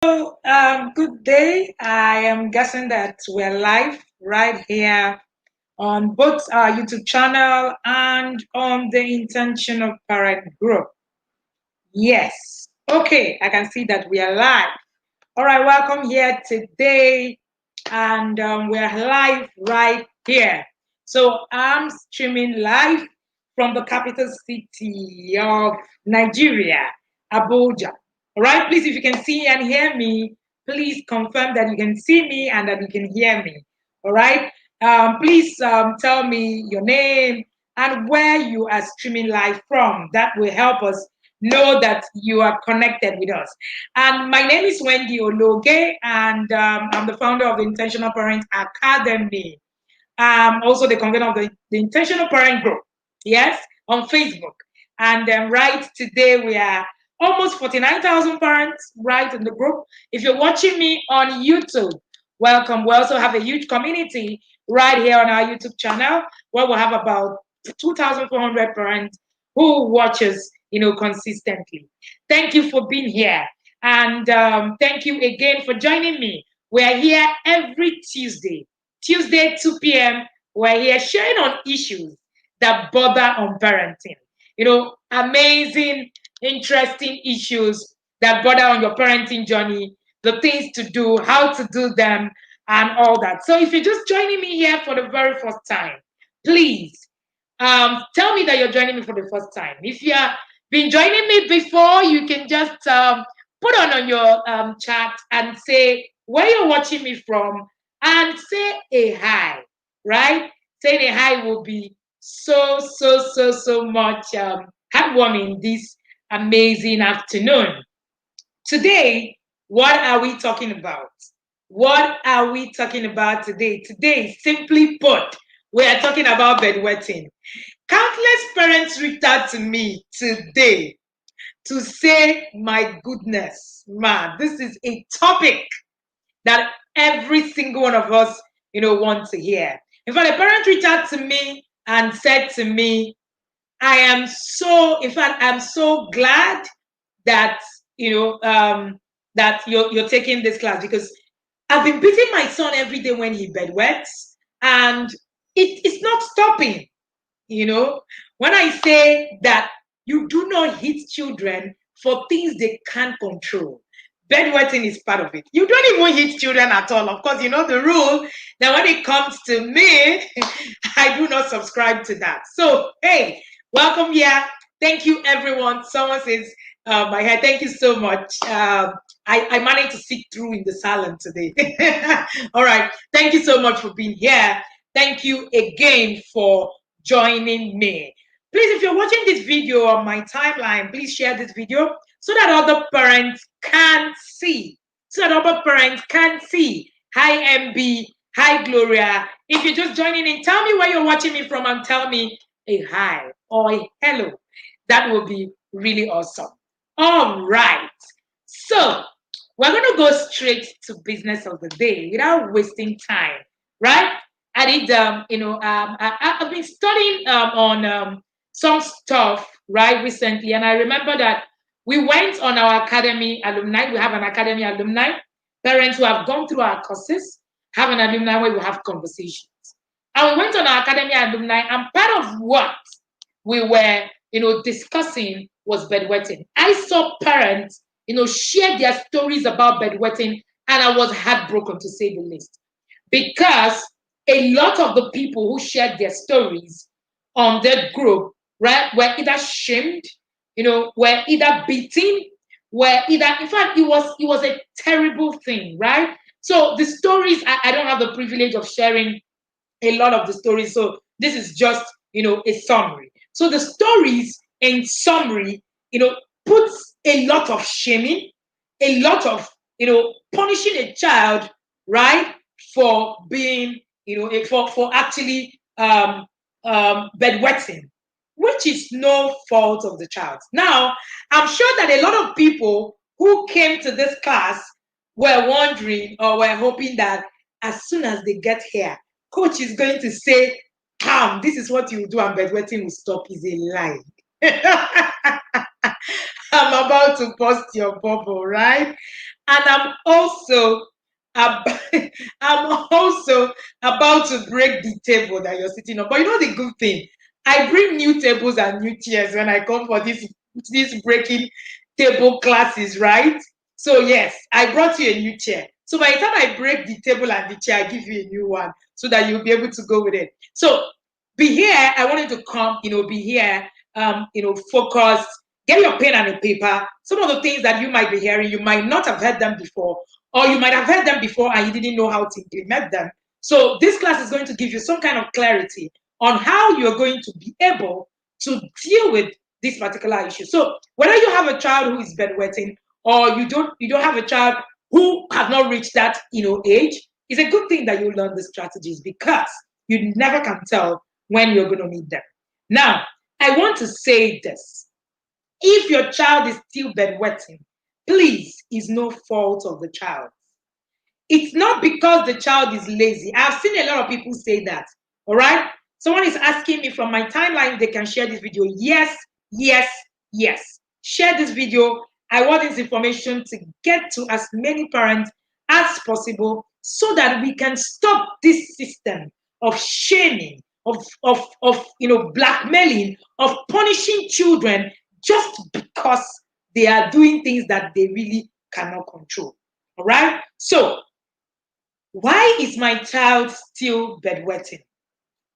Good day. I am guessing that we're live right here on both our YouTube channel and on the Intentional Parent group. Yes. Okay, I can see that we are live. All right, welcome here today. And we're live right here. So I'm streaming live from the capital city of Nigeria, Abuja. All right, please, if you can see and hear me, please confirm that you can see me and that you can hear me. All right, please tell me your name and where you are streaming live from. That will help us know that you are connected with us. And my name is Wendy Ologe, and I'm the founder of the Intentional Parent Academy. Also the convener of the Intentional Parent Group, yes, on Facebook. And right today we are almost 49,000 parents right in the group. If you're watching me on YouTube, welcome. We also have a huge community right here on our YouTube channel where we'll have about 2,400 parents who watches, consistently. Thank you for being here. And thank you again for joining me. We're here every Tuesday, 2 p.m. We're here sharing on issues that bother on parenting. Amazing, interesting issues that bother on your parenting journey, the things to do, how to do them, and all that. So if you're just joining me here for the very first time, please tell me that you're joining me for the first time. If you have been joining me before, you can just put on your chat and say where you're watching me from and say a hi, right? Saying a hi will be so much heartwarming this amazing afternoon. Today, what are we talking about? What are we talking about today? Today, simply put, we are talking about bedwetting. Countless parents reached out to me today to say, my goodness, man, this is a topic that every single one of us, want to hear. In fact, a parent reached out to me and said to me, I'm so glad that, that you're taking this class because I've been beating my son every day when he bedwets and it's not stopping. When I say that you do not hit children for things they can't control, bedwetting is part of it. You don't even hit children at all. Of course, you know the rule that when it comes to me, I do not subscribe to that. So, hey, welcome here. Thank you, everyone. Someone says, my hair, thank you so much. I managed to sit through in the salon today. All right. Thank you so much for being here. Thank you again for joining me. Please, if you're watching this video on my timeline, please share this video so that other parents can see. So that other parents can see. Hi, MB. Hi, Gloria. If you're just joining in, tell me where you're watching me from and tell me a hi or a hello. That will be really awesome. All right. So we're going to go straight to business of the day without wasting time, right? I did, I've been studying on some stuff, right, recently. And I remember that we went on our academy alumni. We have an academy alumni. Parents who have gone through our courses have an alumni where we have conversations. And we went on our academy alumni, and part of what we were, discussing was bedwetting. I saw parents, share their stories about bedwetting, and I was heartbroken to say the least. Because a lot of the people who shared their stories on that group, right, were either shamed, were either beaten, were either, in fact, it was a terrible thing, right? So the stories, I don't have the privilege of sharing a lot of the stories. So this is just, a summary. So the stories in summary, puts a lot of shaming, a lot of, punishing a child, right, for being, for actually bedwetting, which is no fault of the child. Now, I'm sure that a lot of people who came to this class were wondering or were hoping that as soon as they get here, coach is going to say, this is what you do and bedwetting will stop. Is a lie. I'm about to bust your bubble, right? And ab- I'm also about to break the table that you're sitting on. But you know the good thing, I bring new tables and new chairs when I come for this breaking table classes, right? So yes, I brought you a new chair. So by the time I break the table and the chair, I give you a new one so that you'll be able to go with it. So be here. I wanted to come, be here, focused. Get your pen and a paper. Some of the things that you might be hearing, you might not have heard them before, or you might have heard them before and you didn't know how to implement them. So this class is going to give you some kind of clarity on how you're going to be able to deal with this particular issue. So whether you have a child who is bedwetting or you don't have a child who has not reached that age, it's a good thing that you learn the strategies because you never can tell when you're going to need them. Now, I want to say this. If your child is still bedwetting, please, it's no fault of the child. It's not because the child is lazy. I've seen a lot of people say that. All right. Someone is asking me from my timeline if they can share this video. Yes, yes, yes. Share this video. I want this information to get to as many parents as possible so that we can stop this system of shaming, of blackmailing, of punishing children just because they are doing things that they really cannot control. All right. So why is my child still bedwetting?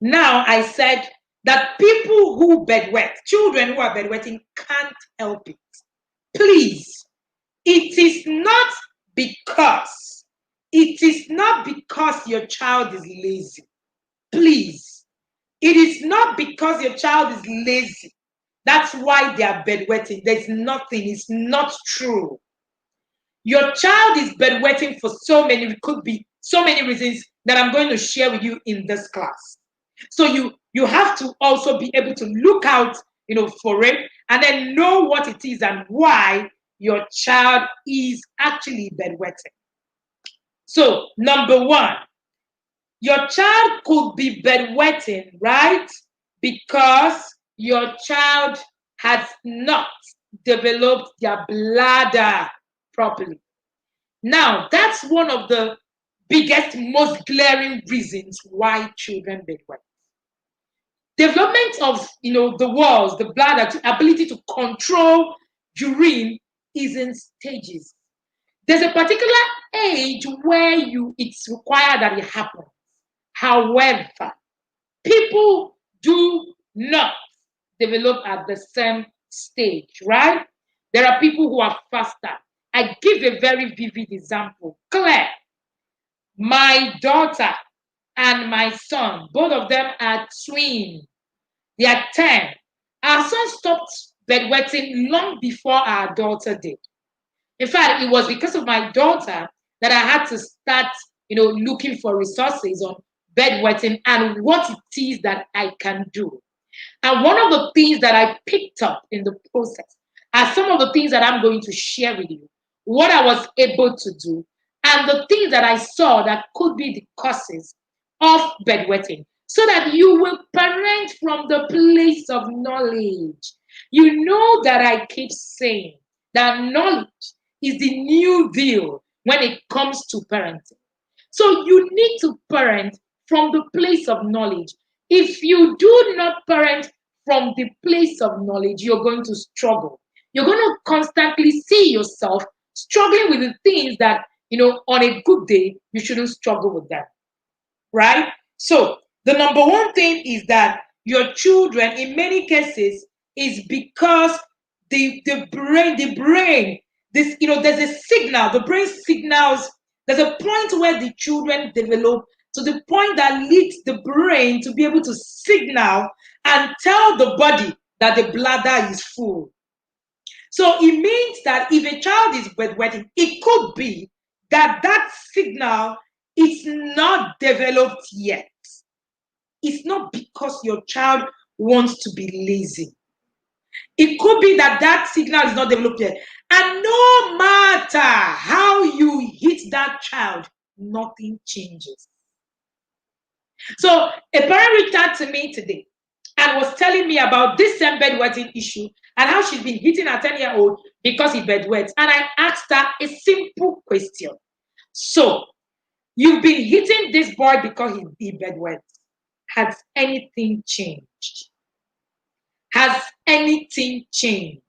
Now I said that people who bedwet, children who are bedwetting, can't help it. Please, it is not because your child is lazy. Please, it is not because your child is lazy. That's why they are bedwetting. There's nothing. It's not true. Your child is bedwetting for could be so many reasons that I'm going to share with you in this class. So you have to also be able to look out, for it and then know what it is and why your child is actually bedwetting. So number one, your child could be bedwetting, right? Because your child has not developed their bladder properly. Now, that's one of the biggest, most glaring reasons why children bedwet. Development of, the walls, the bladder, ability to control urine is in stages. There's a particular age where it's required that it happens. However, people do not develop at the same stage, right? There are people who are faster. I give a very vivid example. Claire, my daughter and my son, both of them are twins. They are 10. Our son stopped bedwetting long before our daughter did. In fact, it was because of my daughter that I had to start, looking for resources on bedwetting and what it is that I can do. And one of the things that I picked up in the process are some of the things that I'm going to share with you, what I was able to do, and the things that I saw that could be the causes of bedwetting, so that you will parent from the place of knowledge. You know that I keep saying that knowledge is the new deal when it comes to parenting. So you need to parent from the place of knowledge. If you do not parent from the place of knowledge, you're going to struggle. You're going to constantly see yourself struggling with the things that, on a good day, you shouldn't struggle with them. Right? So the number one thing is that your children, in many cases, is because the brain, this, there's a signal, the brain signals, there's a point where the children develop to the point that leads the brain to be able to signal and tell the body that the bladder is full. So it means that if a child is bedwetting, it could be that that signal is not developed yet. It's not because your child wants to be lazy. It could be that that signal is not developed yet. And no matter how you hit that child, nothing changes. So a parent reached out to me today and was telling me about this same bedwetting issue and how she's been hitting her 10-year-old because he bedwets. And I asked her a simple question. So, you've been hitting this boy because he bedwets. Has anything changed? Has anything changed?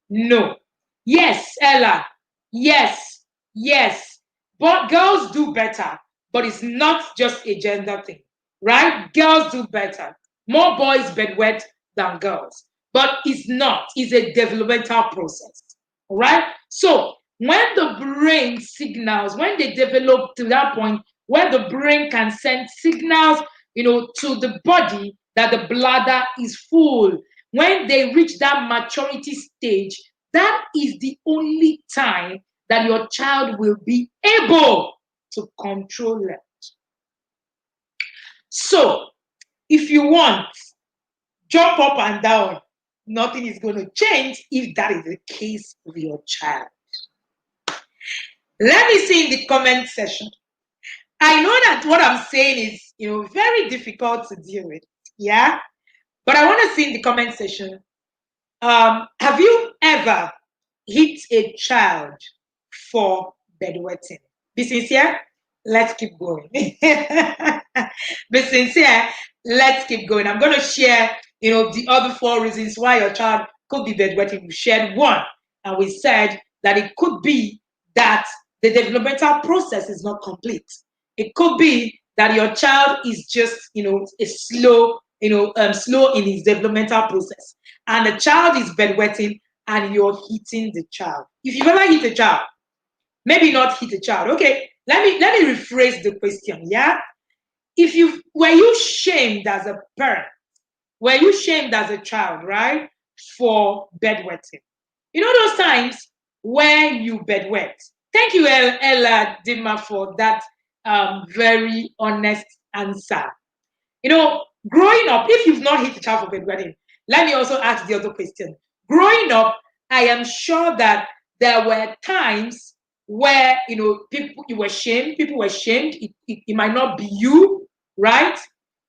No. Yes, Ella. Yes. Yes. But girls do better. But it's not just a gender thing, right? Girls do better. More boys bedwet than girls. But it's not. It's a developmental process. All right? So when the brain signals, when they develop to that point where the brain can send signals, to the body that the bladder is full, when they reach that maturity stage, that is the only time that your child will be able to control it. So, if you want, jump up and down. Nothing is going to change if that is the case with your child. Let me see in the comment section. I know that what I'm saying is, very difficult to deal with. Yeah. But I want to see in the comment section, have you ever hit a child for bedwetting? Be sincere. Let's keep going. Be sincere. Let's keep going. I'm going to share, the other 4 reasons why your child could be bedwetting. We shared one, and we said that it could be that the developmental process is not complete. It could be that your child is just, slow in his developmental process, and the child is bedwetting, and you're hitting the child. If you've ever hit a child, maybe not hit a child. Okay, let me rephrase the question. Yeah, were you shamed as a parent? Were you shamed as a child, right, for bedwetting? Those times where you bedwet. Thank you, Ella Dima, for that very honest answer. Growing up, if you've not hit a child for bedwetting, let me also ask the other question. Growing up, I am sure that there were times where people were shamed. It might not be you, right?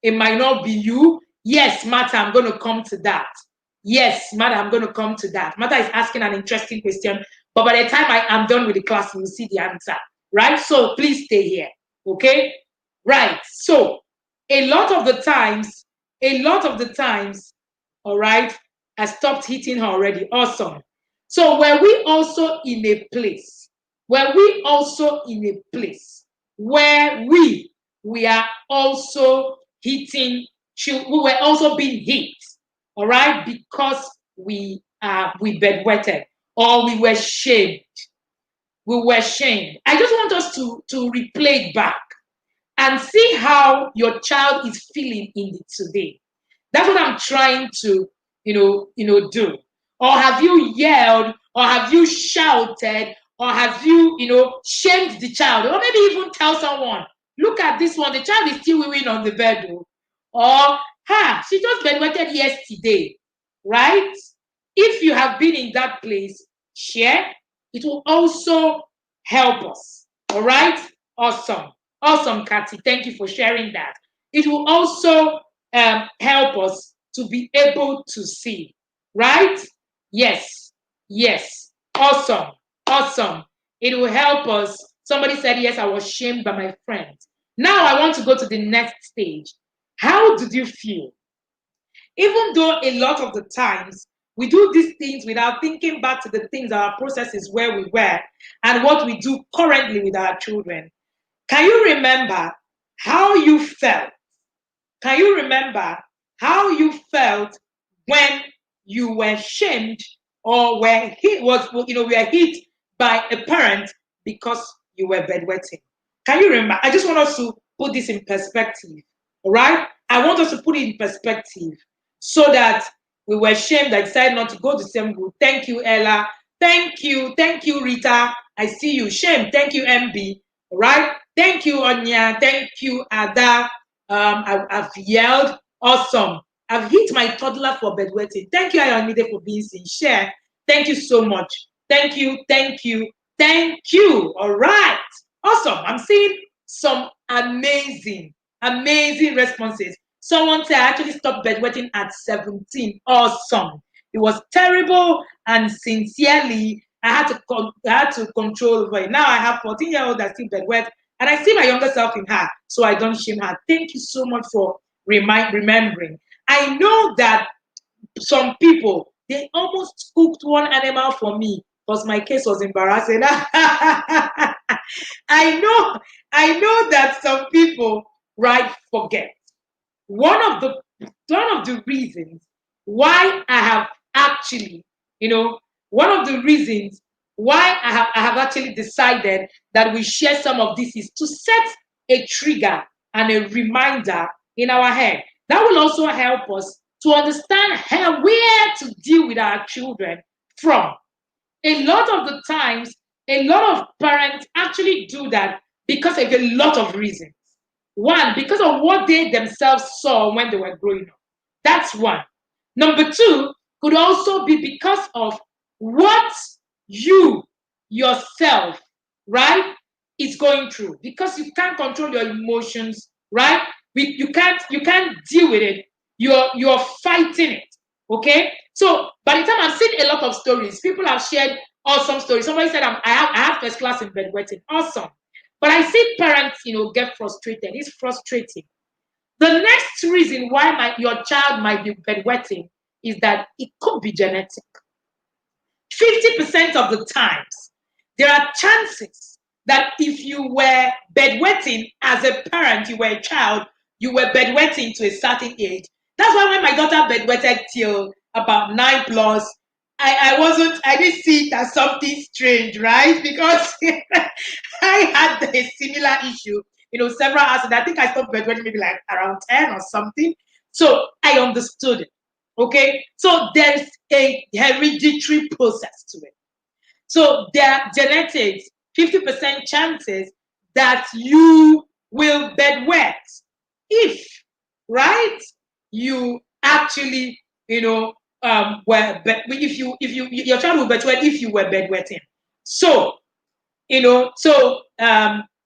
It might not be you. Yes, Martha, I'm going to come to that. Yes, Martha, I'm going to come to that. Martha is asking an interesting question, but by the time I am done with the class, you'll see the answer, right? So please stay here, okay? Right. So a lot of the times, all right, I stopped hitting her already. Awesome. So were we also in a place? Were we also in a place where we are also hitting? We were also being hit, all right, because we bedwetted, or we were shamed. We were shamed. I just want us to replay it back and see how your child is feeling in it today. That's what I'm trying to, do. Or have you yelled, or have you shouted, or have you, shamed the child, or maybe even tell someone, look at this one, the child is still wearing on the bed, or she just bedwetted yesterday, right? If you have been in that place, share. It will also help us. All right? Awesome. Awesome, Kathy. Thank you for sharing that. It will also help us to be able to see. Right? Yes. Yes. Awesome. Awesome. It will help us. Somebody said, yes, I was shamed by my friend. Now I want to go to the next stage. How did you feel? Even though a lot of the times we do these things without thinking back to the things, our processes where we were, and what we do currently with our children. Can you remember how you felt? Can you remember how you felt when you were shamed, or were hit by a parent because you were bedwetting? Can you remember? I just want us to put this in perspective. All right? I want us to put it in perspective so that we were shamed. I decided not to go to the same group. Thank you, Ella. Thank you. Thank you, Rita. I see you. Shame. Thank you, MB. All right? Thank you, Anya. Thank you, Ada. I've yelled. Awesome. I've hit my toddler for bedwetting. Thank you, Ayomide, for being sincere. Thank you so much. Thank you. Thank you. Thank you. All right. Awesome. I'm seeing some amazing responses. Someone said I actually stopped bedwetting at 17. Awesome. It was terrible, and sincerely, I had to control over it. Now I have 14-year-old that still bedwet, and I see my younger self in her, so I don't shame her. Thank you so much for remembering. I know that some people, they almost cooked one animal for me because my case was embarrassing. I know that some people, right, forget. One of the one of the reasons why I have actually, you know, one of the reasons why I have actually decided that we share some of this is to set a trigger and a reminder in our head. That will also help us to understand how where to deal with our children from. A lot of the times, a lot of parents actually do that because of a lot of reasons. One, because of what they themselves saw when they were growing up. That's one. Number two could also be because of what you yourself, right, is going through. Because you can't control your emotions, right? You can't deal with it. You're fighting it. Okay? So by the time I've seen a lot of stories, people have shared awesome stories. Somebody said I have first class in bedwetting. Awesome. But I see parents, get frustrated. It's frustrating. The next reason why your child might be bedwetting is that it could be genetic. 50% of the times, there are chances that if you were bedwetting as a parent, you were a child, you were bedwetting to a certain age. That's why when my daughter bedwetted till about 9 plus, I didn't see it as something strange, right? Because I had a similar issue, several hours. I think I stopped bedwetting maybe like around 10 or something. So I understood it. Okay, so there's a hereditary process to it. So there are genetics, 50% chances that you will bedwet if, right, you actually, if your child will bedwet if you were bedwetting. So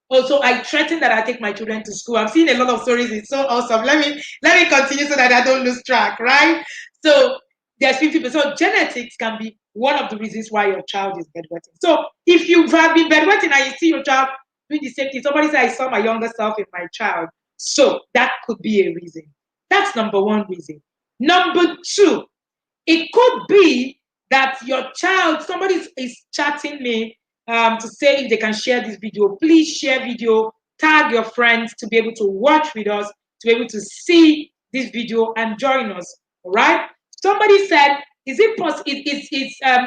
also I threatened that I take my children to school. I'm seeing a lot of stories. It's so awesome. Let me continue so that I don't lose track, right? So there's 50%. So genetics can be one of the reasons why your child is bedwetting. So if you have been bedwetting and you see your child doing the same thing, somebody said I saw my younger self in my child. So that could be a reason. That's number one reason. Number two, it could be that your child, somebody is chatting me to say if they can share this video. Please share video, tag your friends to be able to watch with us, to be able to see this video and join us. All right. Somebody said, is it possible?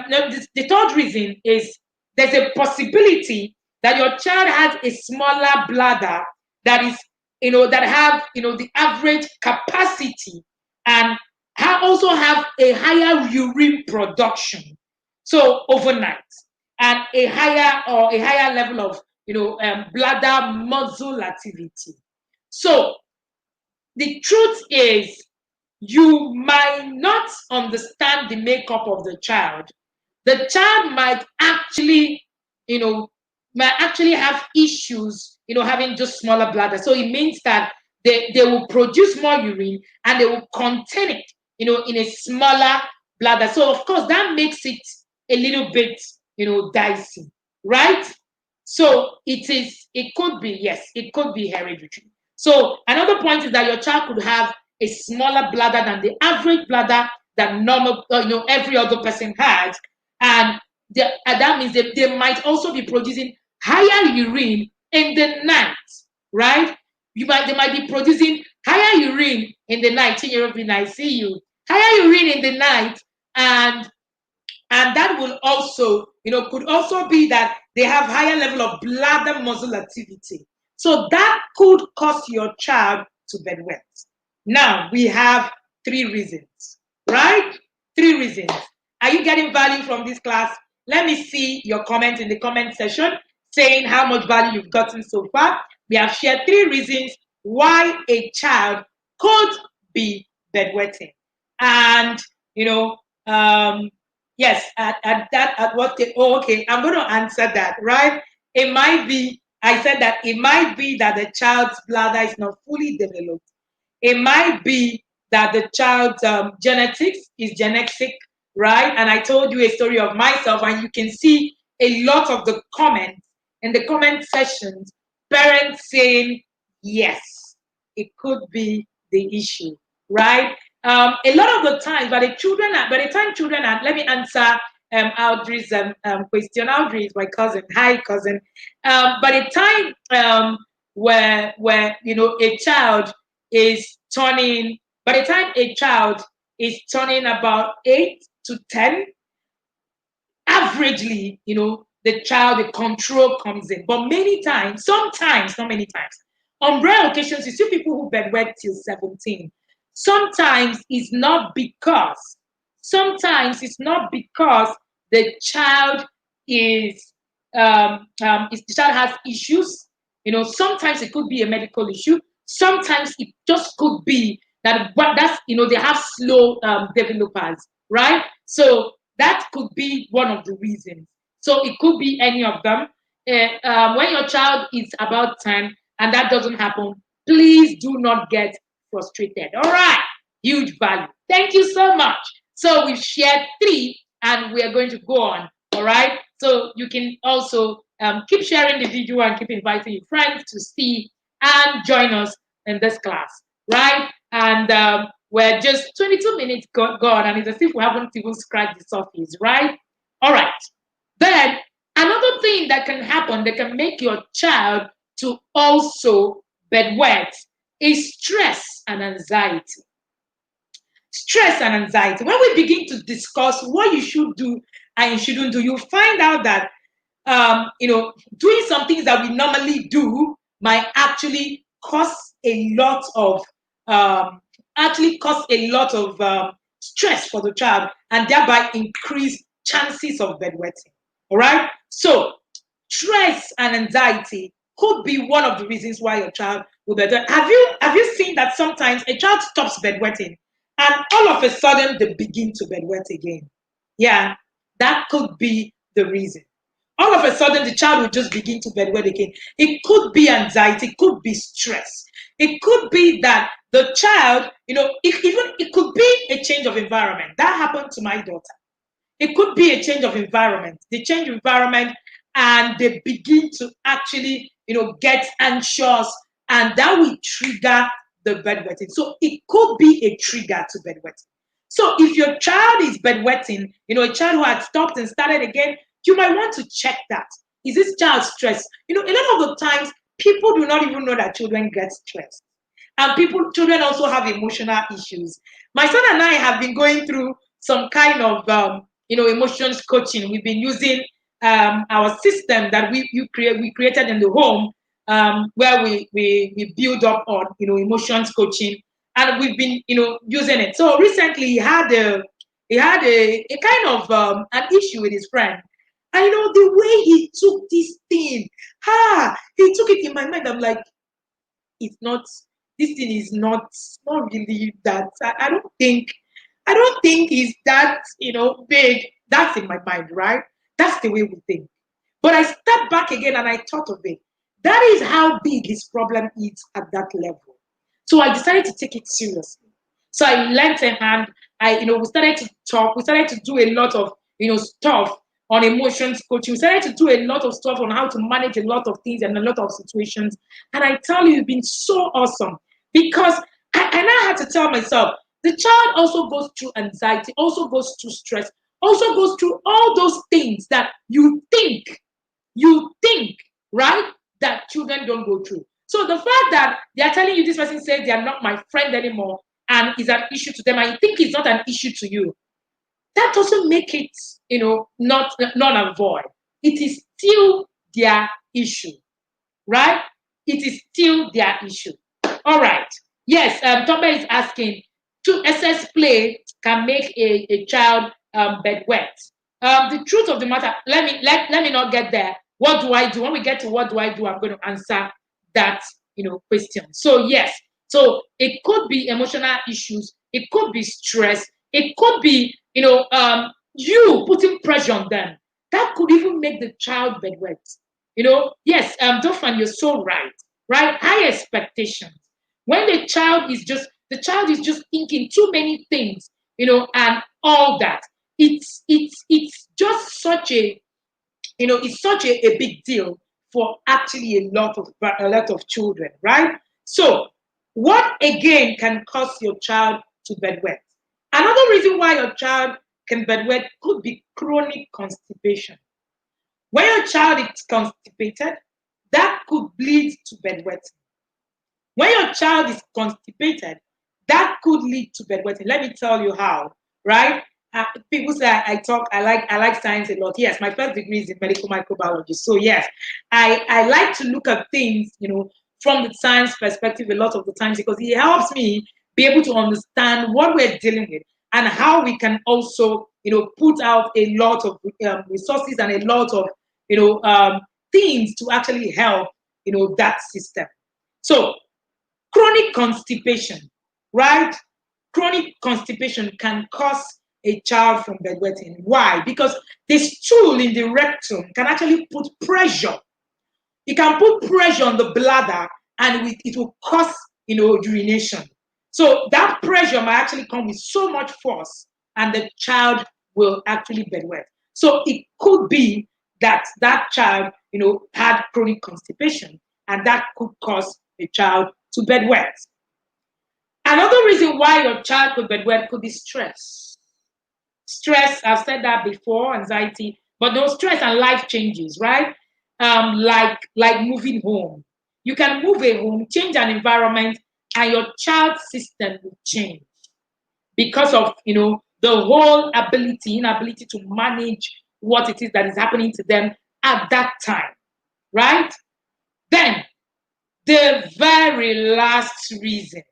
No, the third reason is there's a possibility that your child has a smaller bladder that is, that have, the average capacity and also have a higher urine production. So overnight, and a higher level of bladder muscle activity. So the truth is, you might not understand the makeup of the child. The child you know, might actually have issues, having just smaller bladder. So it means that they will produce more urine and they will contain it, in a smaller bladder. So of course that makes it a little bit, dicey, right? So it could be, yes, it could be hereditary. So another point is that your child could have a smaller bladder than the average bladder that normal, every other person has, and that means they might also be producing higher urine in the night, right? They might be producing higher urine in the night. I see you. Higher urine in the night, and that will also, could also be that they have higher level of bladder muscle activity. So that could cause your child to bedwet. Now we have three reasons, right? Three reasons. Are you getting value from this class? Let me see your comment in the comment section saying how much value you've gotten so far. We have shared three reasons why a child could be bedwetting. And, yes, at what they, oh, okay, I'm going to answer that, right? It might be, I said that it might be that the child's bladder is not fully developed. It might be that the child's genetics is genetic, right? And I told you a story of myself, and you can see a lot of the comments in the comment sections, parents saying, yes, it could be the issue, right? A lot of the times, by the time children are, let me answer Audrey's question. Audrey is my cousin. Hi, cousin. By the time where a child is turning, by the time a child is turning about 8 to 10, averagely, the child, the control comes in. But many times, sometimes, not many times, on rare occasions, you see people who bedwet till 17. Sometimes it's not because, sometimes it's not because the child the child has issues. Sometimes it could be a medical issue. Sometimes it just could be that, but that's, they have slow developers, right? So that could be one of the reasons. So it could be any of them. When your child is about 10 and that doesn't happen, please do not get frustrated. All right. Huge value. Thank you so much. So we've shared three and we are going to go on. All right. So you can also keep sharing the video and keep inviting your friends to see and join us in this class. Right. And we're just 22 minutes gone, and it's as if we haven't even scratched the surface, right? All right. Then another thing that can happen that can make your child to also bedwet is stress and anxiety. Stress and anxiety. When we begin to discuss what you should do and you shouldn't do, you find out that doing some things that we normally do might um, actually cause a lot of stress for the child and thereby increase chances of bedwetting. All right. So stress and anxiety could be one of the reasons why your child will bedwet. Have you seen that sometimes a child stops bedwetting and all of a sudden they begin to bedwet again? Yeah, that could be the reason. All of a sudden the child will just begin to bedwet again. It could be anxiety, it could be stress. It could be that the child, it could be a change of environment. That happened to my daughter. It could be a change of environment. They change environment and they begin to actually, get anxious, and that will trigger the bedwetting. So it could be a trigger to bedwetting. So if your child is bedwetting, a child who had stopped and started again, you might want to check that. Is this child stressed? A lot of the times people do not even know that children get stressed. And children also have emotional issues. My son and I have been going through some kind of emotions coaching. We've been using our system that we created in the home, where we build up on emotions coaching, and we've been using it. So recently he had a kind of an issue with his friend. And the way he took this thing, he took it in my mind. I'm like, it's not, this thing is not really that. I don't think it's that big. That's in my mind, right? That's the way we think. But I stepped back again and I thought of it. That is how big his problem is at that level. So I decided to take it seriously. So I lent a hand. We started to talk. We started to do a lot of stuff on emotions coaching. We started to do a lot of stuff on how to manage a lot of things and a lot of situations. And I tell you, it's been so awesome because I now had to tell myself the child also goes through anxiety, also goes through stress, also goes through all those things that you think, right, that children don't go through. So the fact that they are telling you this person says they are not my friend anymore and is an issue to them, and you think it's not an issue to you, that doesn't make it, not non and void. It is still their issue, right? It is still their issue. All right. Yes, Tobe is asking, to excess play can make a child bedwet. The truth of the matter, let me not get there. What do I do? When we get to what do I do, I'm going to answer that question. So yes, so it could be emotional issues, it could be stress, it could be you putting pressure on them. That could even make the child bedwet. Yes, Dofan, you're so right. Right? High expectations. When the child is just thinking too many things, and all that. it's just such a, it's such a big deal for actually a lot of children, right? So what again can cause your child to bedwet? Another reason why your child can bedwet could be chronic constipation. When your child is constipated, that could lead to bedwetting. When your child is constipated, that could lead to bedwetting. Let me tell you how, right? People say I like science a lot. Yes, my first degree is in medical microbiology. So yes, I like to look at things, from the science perspective a lot of the times, because it helps me be able to understand what we're dealing with and how we can also, put out a lot of resources and a lot of, things to actually help, that system. So chronic constipation, right? Chronic constipation can cause a child from bedwetting. Why? Because the stool in the rectum can actually put pressure. It can put pressure on the bladder, and it will cause, urination. So that pressure might actually come with so much force, and the child will actually bedwet. So it could be that that child, had chronic constipation, and that could cause a child to bedwet. Another reason why your child could bedwet could be stress. Stress, I've said that before, anxiety, but those stress and life changes, right? Like moving home. You can move a home, change an environment, and your child's system will change because of, the whole inability to manage what it is that is happening to them at that time, right? Then the very last reason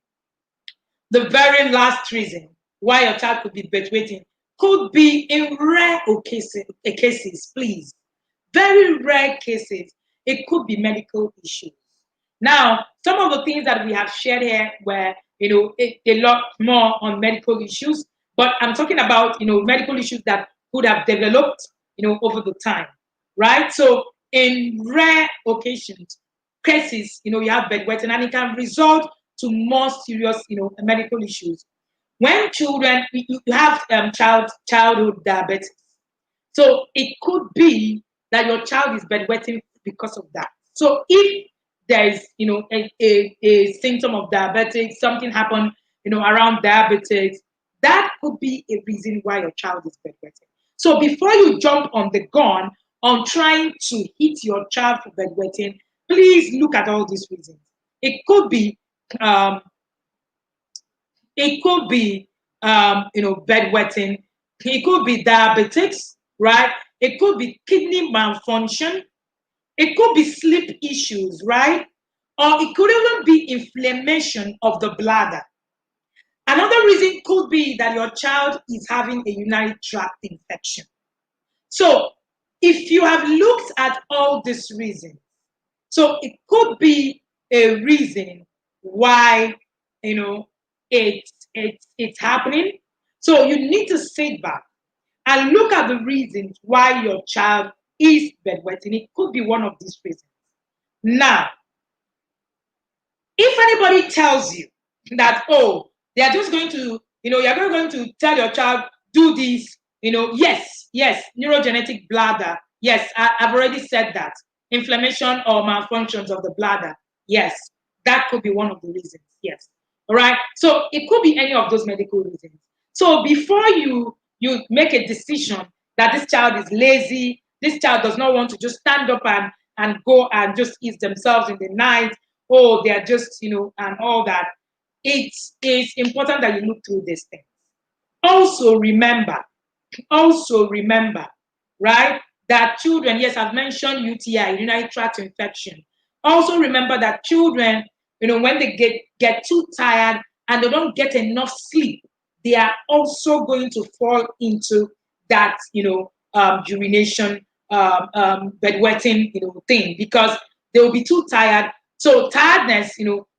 the very last reason why your child could be bedwetting could be in rare cases, please. Very rare cases. It could be medical issues. Now, some of the things that we have shared here were, a lot more on medical issues, but I'm talking about, medical issues that could have developed, over the time, right? So, in rare occasions, cases, you have bedwetting, and it can result to more serious, medical issues. When children, you have childhood diabetes, so it could be that your child is bedwetting because of that. So if there is, a symptom of diabetes, something happened, around diabetes, that could be a reason why your child is bedwetting. So before you jump on the gun on trying to hit your child for bedwetting, please look at all these reasons. It could be um, it could be, bedwetting. It could be diabetics, right? It could be kidney malfunction. It could be sleep issues, right? Or it could even be inflammation of the bladder. Another reason could be that your child is having a urinary tract infection. So, if you have looked at all these reasons, so it could be a reason why, you know it's happening. So you need to sit back and look at the reasons why your child is bedwetting. It could be one of these reasons. Now, if anybody tells you that, oh, they are just going to, you're going to tell your child, do this, yes, neurogenetic bladder. Yes, I've already said that. Inflammation or malfunctions of the bladder. Yes, that could be one of the reasons. Yes. All right. So it could be any of those medical reasons. So before you make a decision that this child is lazy, this child does not want to just stand up and go and just ease themselves in the night, oh, they're just, and all that. It's important that you look through these things. Also remember, also remember, right, that children, yes, I've mentioned UTI, urinary tract infection. Also remember that children, when they get too tired and they don't get enough sleep, they are also going to fall into that, urination, bedwetting, thing, because they will be too tired. So tiredness,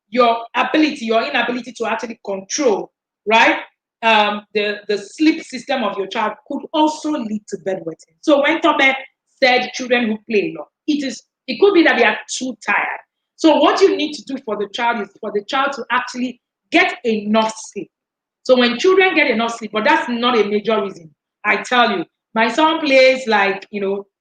your inability to actually control, right, the sleep system of your child could also lead to bedwetting. So when Tobe said children who play a lot, it could be that they are too tired. So what you need to do for the child is for the child to actually get enough sleep. So when children get enough sleep, but that's not a major reason. I tell you, my son plays like,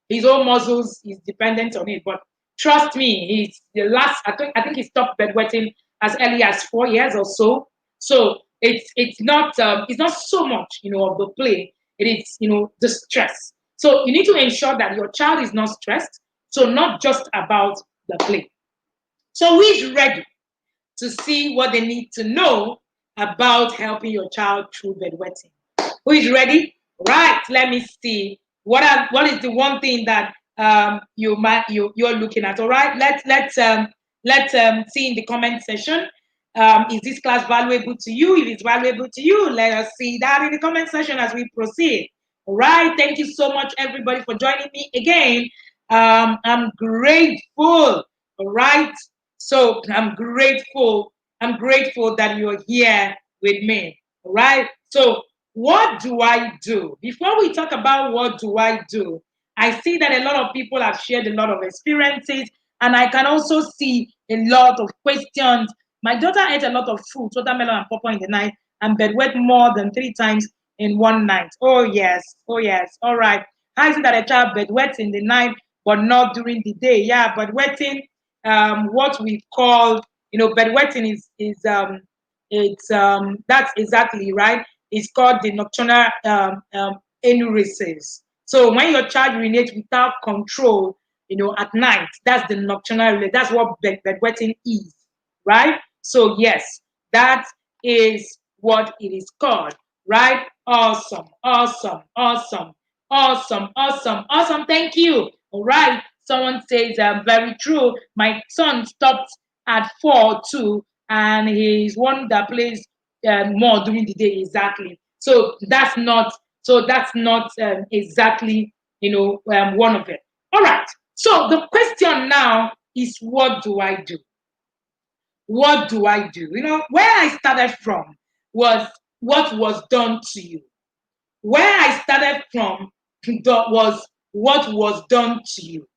his own muscles is dependent on it. But trust me, he's the last. I think he stopped bedwetting as early as 4 years or so. So it's not so much of the play. It is the stress. So you need to ensure that your child is not stressed. So not just about the play. So who is ready to see what they need to know about helping your child through bedwetting? Who is ready? Right. Let me see. What is the one thing that you're looking at? All right. Let's see in the comment section. Is this class valuable to you? If it's valuable to you, let us see that in the comment section as we proceed. All right. Thank you so much, everybody, for joining me again. I'm grateful. All right. So I'm grateful. I'm grateful that you're here with me. All right. So what do I do? Before we talk about what do I do, I see that a lot of people have shared a lot of experiences, and I can also see a lot of questions. My daughter ate a lot of fruit, watermelon and pawpaw in the night, and bedwet more than 3 times in one night. Oh yes, oh yes. All right. How is it that a child bedwets in the night but not during the day? Yeah, bedwetting, what we call, bedwetting is it's that's exactly right. It's called the nocturnal enuresis. So when your child urinates without control, at night, that's the nocturnal urinate. That's what bedwetting is, right? So yes, that is what it is called, right? Awesome, awesome, awesome, awesome, awesome, awesome. Thank you. All right. Someone says, very true. My son stopped at 4 too, and he's one that plays more during the day. Exactly. So that's not exactly one of it. All right. So the question now is, what do I do? What do I do? Where I started from was what was done to you. Where I started from was what was done to you.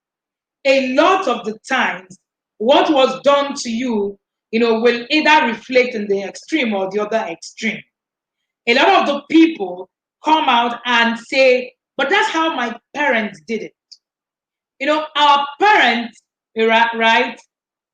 A lot of the times, what was done to you, will either reflect in the extreme or the other extreme. A lot of the people come out and say, but that's how my parents did it. Our parents, right?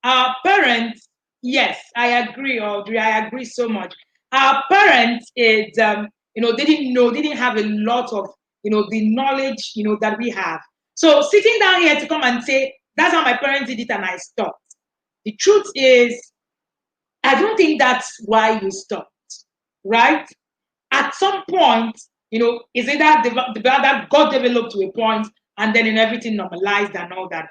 Our parents, yes, I agree, Audrey. I agree so much. Our parents they didn't have a lot of, the knowledge, that we have. So sitting down here to come and say, that's how my parents did it and I stopped. The truth is, I don't think that's why you stopped, right? At some point, is it that God developed to a point and then in everything normalized and all that.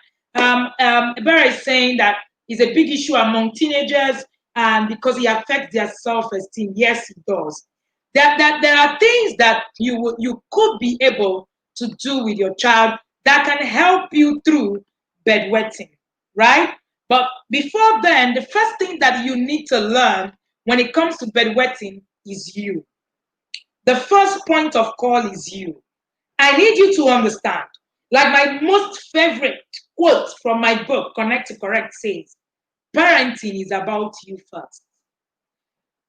Vera is saying that it's a big issue among teenagers and because it affects their self-esteem. Yes, it does. There are things that you could be able to do with your child that can help you through bedwetting, right? But before then, the first thing that you need to learn when it comes to bedwetting is you. The first point of call is you. I need you to understand. Like my most favorite quote from my book, Connect to Correct, says, parenting is about you first.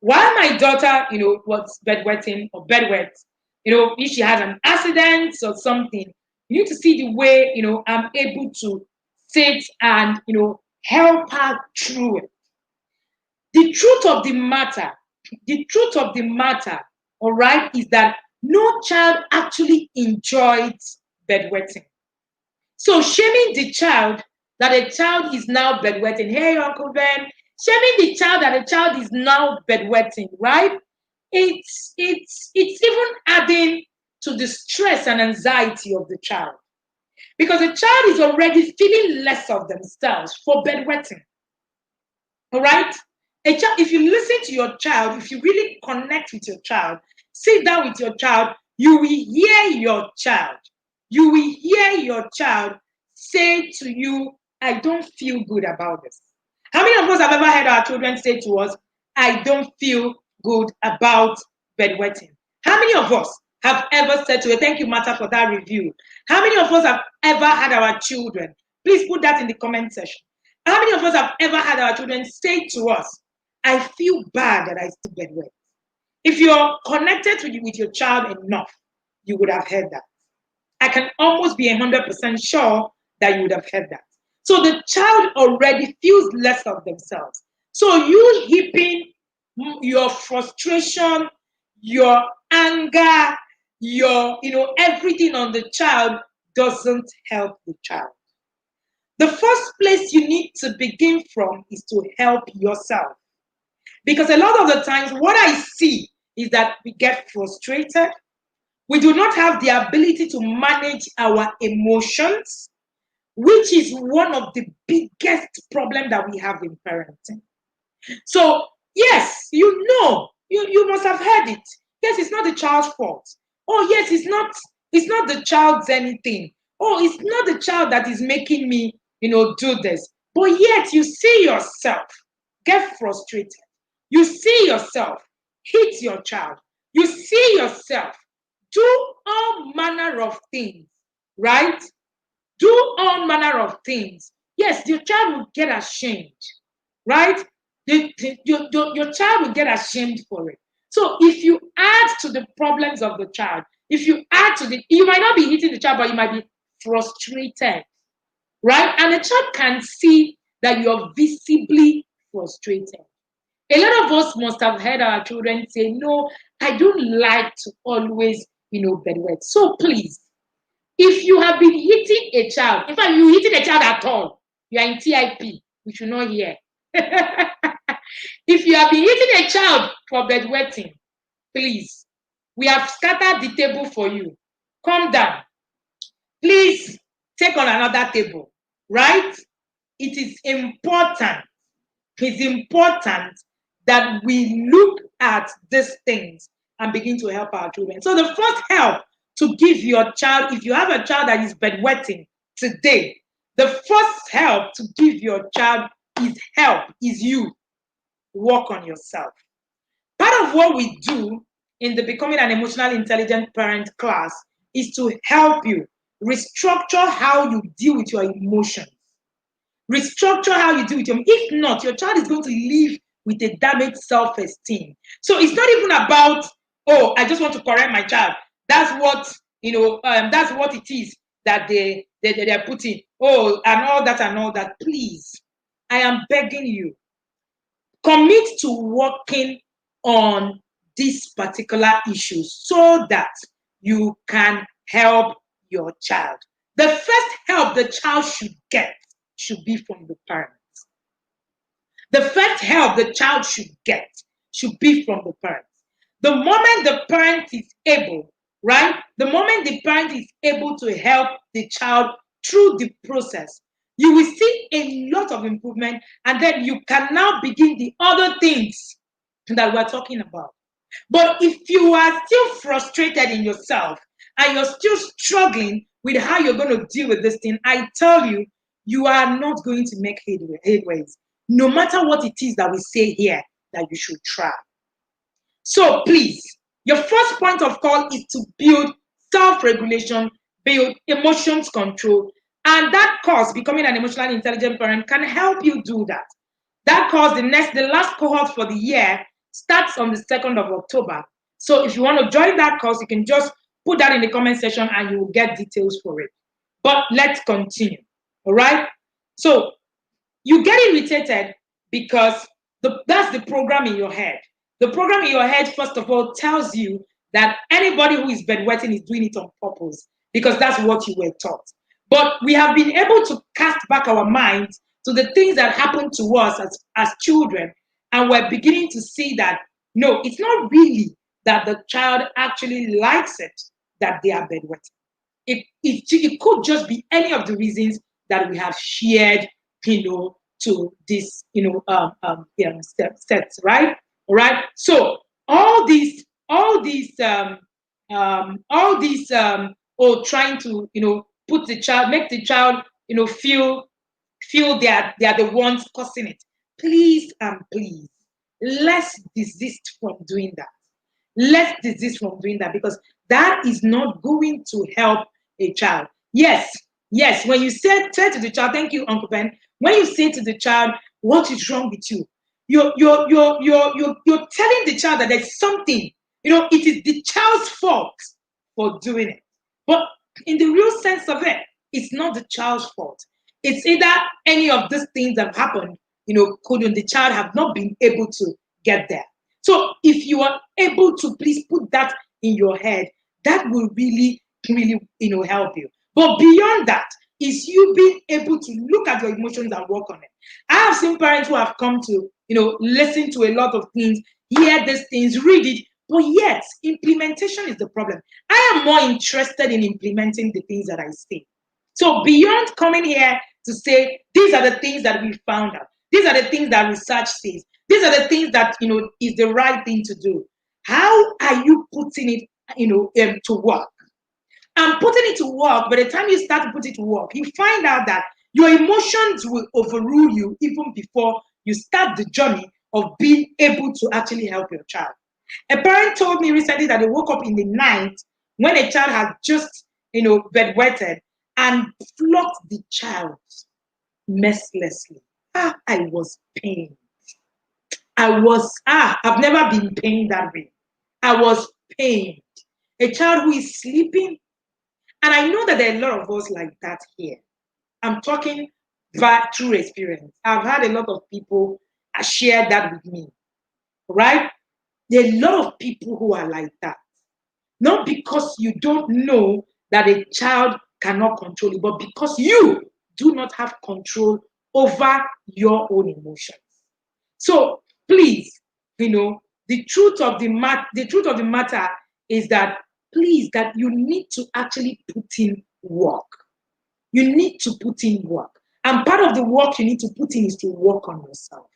While my daughter, was bedwetting or bedwet, if she has an accident or something, you need to see the way, I'm able to sit and, help her through it. The truth of the matter, the truth of the matter, all right, is that no child actually enjoys bedwetting. So shaming the child that a child is now bedwetting, hey Uncle Ben, shaming the child that a child is now bedwetting, right? It's even adding to the stress and anxiety of the child because the child is already feeling less of themselves for bedwetting. All right? A child, if you listen to your child, if you really connect with your child, sit down with your child, you will hear your child. You will hear your child say to you, I don't feel good about this. How many of us have ever heard our children say to us, I don't feel good about bedwetting? How many of us have ever said to you, thank you, Martha, for that review? How many of us have ever had our children? Please put that in the comment section. How many of us have ever had our children say to us, I feel bad that I still bedwet? If you're connected with your child enough, you would have heard that. I can almost be 100% sure that you would have heard that. So the child already feels less of themselves. So you heaping your frustration, your anger, your, everything on the child doesn't help the child. The first place you need to begin from is to help yourself. Because a lot of the times, what I see is that we get frustrated. We do not have the ability to manage our emotions, which is one of the biggest problems that we have in parenting. So, yes, you must have heard it. Yes, it's not the child's fault. Oh, yes, it's not the child's anything. Oh, it's not the child that is making me, do this. But yet you see yourself get frustrated. You see yourself hit your child. You see yourself do all manner of things, right? Do all manner of things. Yes, your child will get ashamed, right? Your child will get ashamed for it. So if you add to the problems of the child, if you add to you might not be hitting the child, but you might be frustrated, right? And the child can see that you're visibly frustrated. A lot of us must have heard our children say, no, I don't like to always, bedwet. So please, if you have been hitting a child, in fact, you hitting a child at all, you are in TIP, we should not hear. If you have been hitting a child for bedwetting, please, we have scattered the table for you. Calm down. Please take on another table, right? It is important. It's important that we look at these things and begin to help our children. So the first help to give your child, if you have a child that is bedwetting today, the first help to give your child is you. Work on yourself. Part of what we do in the Becoming an Emotional Intelligent Parent class is to help you restructure how you deal with your emotions. Restructure how you deal with them. If not, your child is going to live with a damaged self-esteem. So it's not even about, oh, I just want to correct my child. That's what that's what it is that they're putting. Oh, and all that and all that. Please, I am begging you, commit to working on these particular issues so that you can help your child. The first help the child should get should be from the parents. The first help the child should get should be from the parents. The moment the parent is able, right? The moment the parent is able to help the child through the process, you will see a lot of improvement, and then you can now begin the other things that we're talking about. But if you are still frustrated in yourself and you're still struggling with how you're going to deal with this thing, I tell you, you are not going to make headways, no matter what it is that we say here that you should try. So please, your first point of call is to build self-regulation, build emotions control, and that course, Becoming an Emotionally Intelligent Parent, can help you do that. That course, the last cohort for the year, starts on the 2nd of October. So if you want to join that course, you can just put that in the comment section and you will get details for it. But let's continue. All right? So you get irritated because that's the program in your head. The program in your head, first of all, tells you that anybody who is bedwetting is doing it on purpose because that's what you were taught. But we have been able to cast back our minds to the things that happened to us as children, and we're beginning to see that, no, it's not really that the child actually likes it that they are bedwetting. It could just be any of the reasons that we have shared, to this, sets, right? All right. So all these, trying to, put the child, make the child, feel they're the ones causing it. Please and please, let's desist from doing that. Let's desist from doing that because that is not going to help a child. Yes, when you say to the child, thank you, Uncle Ben. When you say to the child, what is wrong with you? You're telling the child that there's something, it is the child's fault for doing it. But in the real sense of it, it's not the child's fault. It's either any of these things that have happened, couldn't the child have not been able to get there. So if you are able to please put that in your head, that will really, really, help you. But beyond that, is you being able to look at your emotions and work on it. I have seen parents who have come to, listen to a lot of things, hear these things, read it, but yet implementation is the problem. I am more interested in implementing the things that I say. So beyond coming here to say these are the things that we found out, these are the things that research says, these are the things that is the right thing to do. How are you putting it, to work? And putting it to work, by the time you start to put it to work, you find out that your emotions will overrule you even before you start the journey of being able to actually help your child. A parent told me recently that they woke up in the night when a child had just, bedwetted and flogged the child mercilessly. I was pained. I've never been pained that way. I was pained. A child who is sleeping, and I know that there are a lot of us like that here. I'm talking by true experience. I've had a lot of people share that with me, right? There are a lot of people who are like that. Not because you don't know that a child cannot control it, but because you do not have control over your own emotions. So please, the truth of the matter is that please that you need to actually put in work. You need to put in work. And part of the work you need to put in is to work on yourself.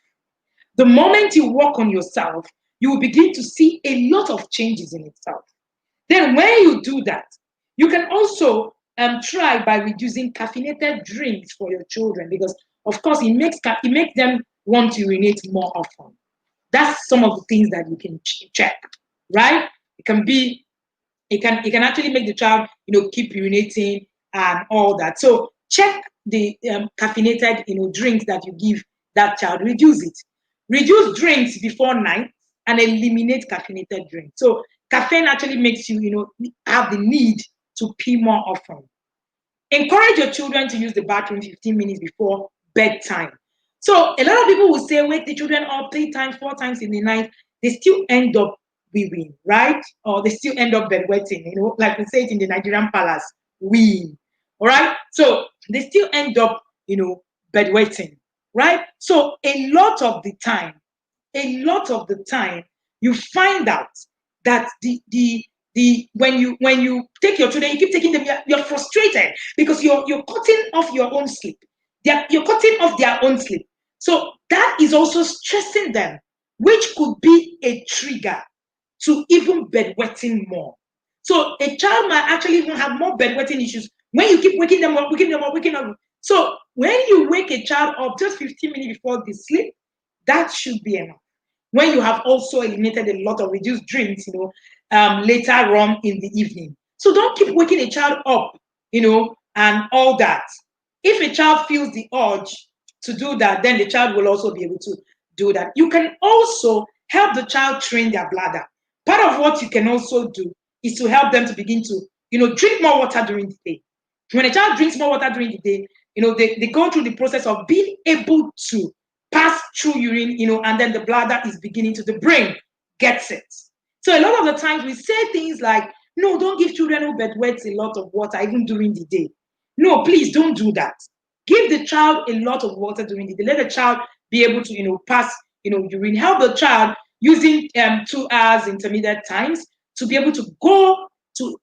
The moment you work on yourself, you will begin to see a lot of changes in itself. Then when you do that, you can also try by reducing caffeinated drinks for your children, because of course it makes them want to urinate more often. That's some of the things that you can check, right? It can actually make the child keep urinating and all that. So check the caffeinated drinks that you give that child. Reduce drinks before night and eliminate caffeinated drinks. So caffeine actually makes you have the need to pee more often. Encourage your children to use the bathroom 15 minutes before bedtime. So a lot of people will say wake the children up 3 times, 4 times in the night. They still end up weeing, right? Or they still end up bedwetting, like we say it in the Nigerian palace, we. All right. So they still end up, bedwetting, right? So a lot of the time, you find out that the when you take your children, you keep taking them, you're frustrated because you're cutting off your own sleep. You're cutting off their own sleep. So that is also stressing them, which could be a trigger to even bedwetting more. So a child might actually even have more bedwetting issues when you keep waking them up, waking them up, waking up. So when you wake a child up just 15 minutes before they sleep, that should be enough. When you have also eliminated a lot of reduced drinks, later on in the evening. So don't keep waking a child up, and all that. If a child feels the urge to do that, then the child will also be able to do that. You can also help the child train their bladder. Part of what you can also do is to help them to begin to, drink more water during the day. When a child drinks more water during the day, they go through the process of being able to pass through urine, and then the bladder is beginning to, the brain gets it. So a lot of the times we say things like, no, don't give children who bedwets a lot of water, even during the day. No, please don't do that. Give the child a lot of water during the day. Let the child be able to, pass, urine. Help the child using 2 hours intermediate times to be able to go to,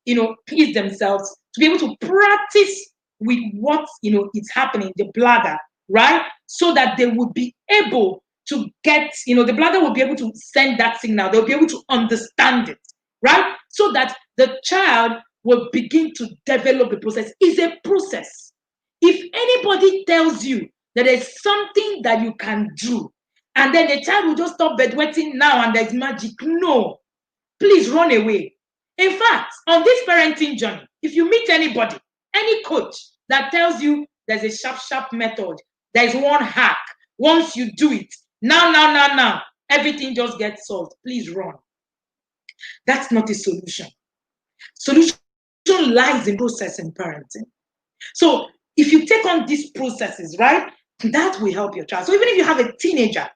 please themselves, to be able to practice with what, is happening, the bladder, right? So that they would be able to get, the bladder will be able to send that signal. They'll be able to understand it, right? So that the child will begin to develop the process. It's a process. If anybody tells you that there's something that you can do, and then the child will just stop bedwetting now and there's magic, no, please run away. In fact, on this parenting journey, if you meet anybody, any coach that tells you there's a sharp method, there's one hack, once you do it, now, everything just gets solved, please run. That's not a solution. Solution lies in process in parenting. So if you take on these processes, right, that will help your child. So even if you have a teenager,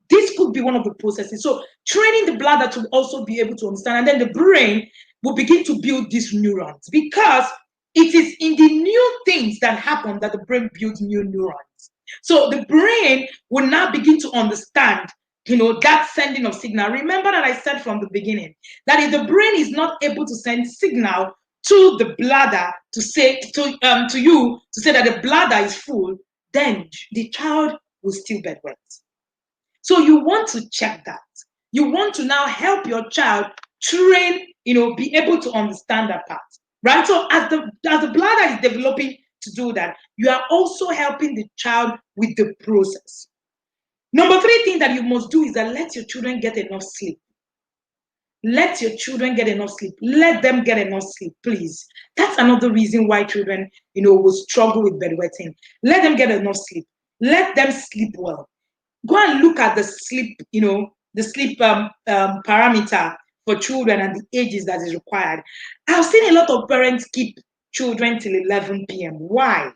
this could be one of the processes. So training the bladder to also be able to understand, and then the brain will begin to build these neurons, because it is in the new things that happen that the brain builds new neurons. So the brain will now begin to understand, that sending of signal. Remember that I said from the beginning that if the brain is not able to send signal to the bladder to say to you to say that the bladder is full, then the child will still bedwet. So you want to check that. You want to now help your child train, be able to understand that part, right? So as the bladder is developing to do that, you are also helping the child with the process. Number 3 thing that you must do is that let your children get enough sleep. Let your children get enough sleep. Let them get enough sleep, please. That's another reason why children, will struggle with bedwetting. Let them get enough sleep. Let them sleep well. Go and look at the sleep, the sleep parameter for children and the ages that is required. I've seen a lot of parents keep children till 11 p.m. Why?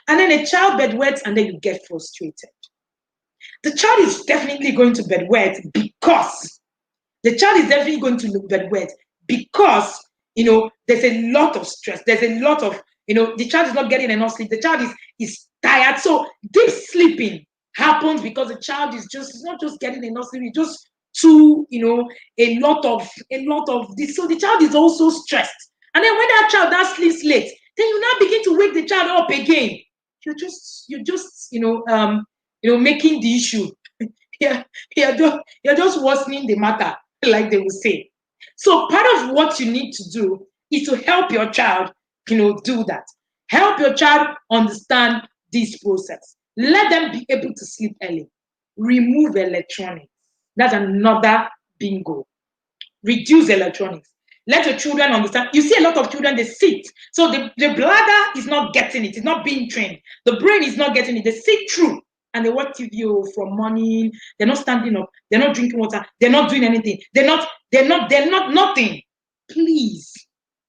And then a child bedwets and then you get frustrated. The child is definitely going to bedwet because because there's a lot of stress. There's a lot of the child is not getting enough sleep. The child is tired. So deep sleeping happens because the child is not just getting enough sleep. It's just too a lot of this. So the child is also stressed. And then when that child that sleeps late, then you now begin to wake the child up again. You're just making the issue. Yeah, you're just worsening the matter, like they will say. So part of what you need to do is to help your child, do that. Help your child understand this process. Let them be able to sleep early. Remove electronics. That's another bingo. Reduce electronics. Let your children understand. You see a lot of children, they sit. So the bladder is not getting it. It's not being trained. The brain is not getting it. They sit through and they watch TV from morning. They're not standing up. They're not drinking water. They're not doing anything. They're not nothing. Please,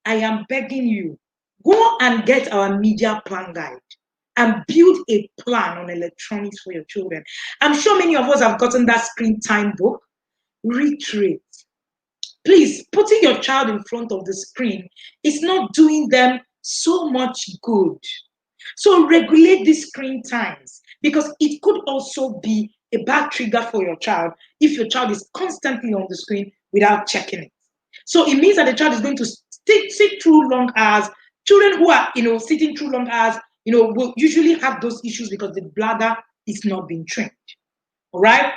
I am begging you, go and get our media plan guide and build a plan on electronics for your children. I'm sure many of us have gotten that screen time book. Read through it. Please, putting your child in front of the screen is not doing them so much good. So regulate these screen times, because it could also be a bad trigger for your child if your child is constantly on the screen without checking it. So it means that the child is going to sit through long hours. Children who are, sitting through long hours, will usually have those issues because the bladder is not being trained. All right.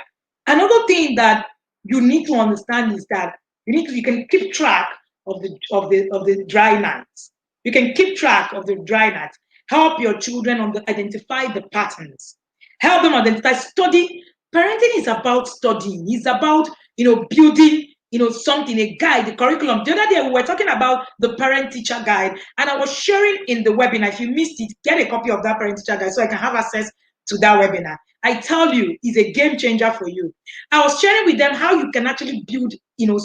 Another thing that you need to understand is that you can keep track of the dry nights. You can keep track of the dry nights. Help your children identify the patterns. Help them identify, study. Parenting is about studying. It's about building something, a guide, the curriculum. The other day we were talking about the parent teacher guide, and I was sharing in the webinar. If you missed it, get a copy of that parent teacher guide so I can have access to that webinar. I tell you, it's a game changer for you. I was sharing with them how you can actually build,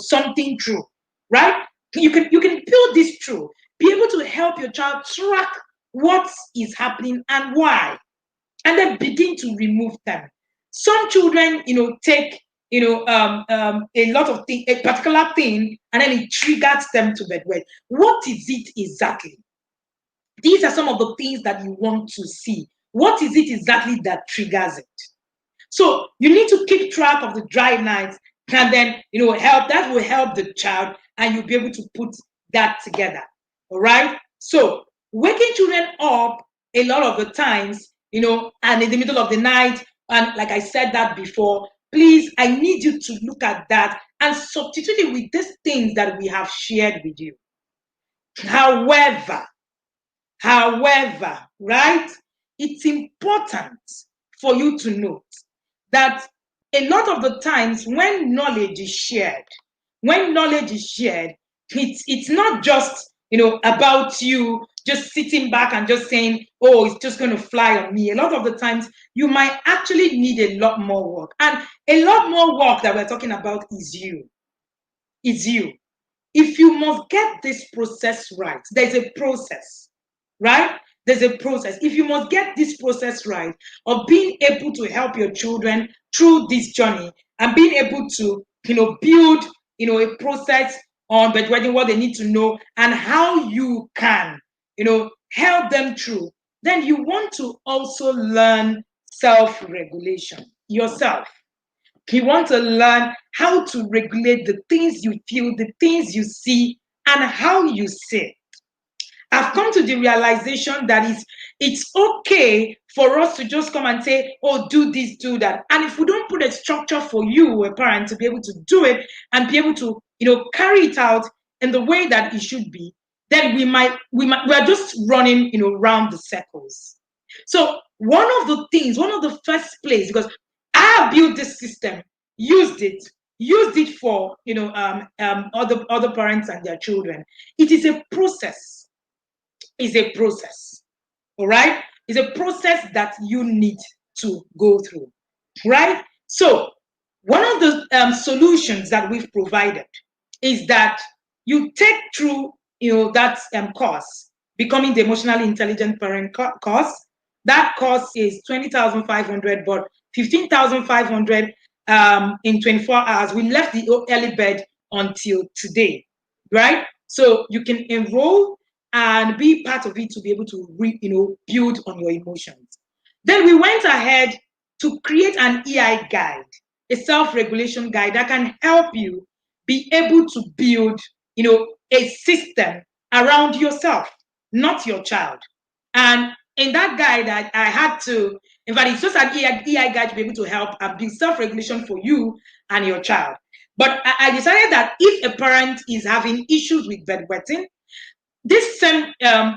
something true, right? You can build this true, be able to help your child track what is happening and why, and then begin to remove them. Some children, take, a lot of things, a particular thing, and then it triggers them to bedwet. What is it exactly? These are some of the things that you want to see. What is it exactly that triggers it? So you need to keep track of the dry nights, and then help. That will help the child, and you'll be able to put that together. All right. So waking children up a lot of the times, and in the middle of the night, and like I said that before, please, I need you to look at that and substitute it with these things that we have shared with you. However, right, it's important for you to note that a lot of the times when knowledge is shared, it's not just about you just sitting back and just saying, oh, it's just going to fly on me. A lot of the times you might actually need a lot more work, and a lot more work that we're talking about is you. if you must get this process right, there's a process, right? There's a process. If you must get this process right of being able to help your children through this journey and being able to, build, a process on bedwetting, what they need to know and how you can, help them through, then you want to also learn self-regulation yourself. You want to learn how to regulate the things you feel, the things you see, and how you say. I've come to the realization that it's okay for us to just come and say, oh, do this, do that. And if we don't put a structure for you, a parent, to be able to do it and be able to, carry it out in the way that it should be, then we're just running, round the circles. So one of the first place, because I built this system, used it for, other parents and their children. It is a process, is a process. All right? It's a process that you need to go through. Right? So, one of the solutions that we've provided is that you take through, that course, becoming the emotionally intelligent parent course. That course is 20,500, but 15,500 in 24 hours. We left the early bird until today, right? So you can enroll and be part of it to be able to build on your emotions. Then we went ahead to create an EI guide, a self-regulation guide that can help you be able to build, a system around yourself, not your child. And in that guide, I had to, in fact, it's just an EI guide to be able to help and build self-regulation for you and your child. But I decided that if a parent is having issues with bedwetting, this same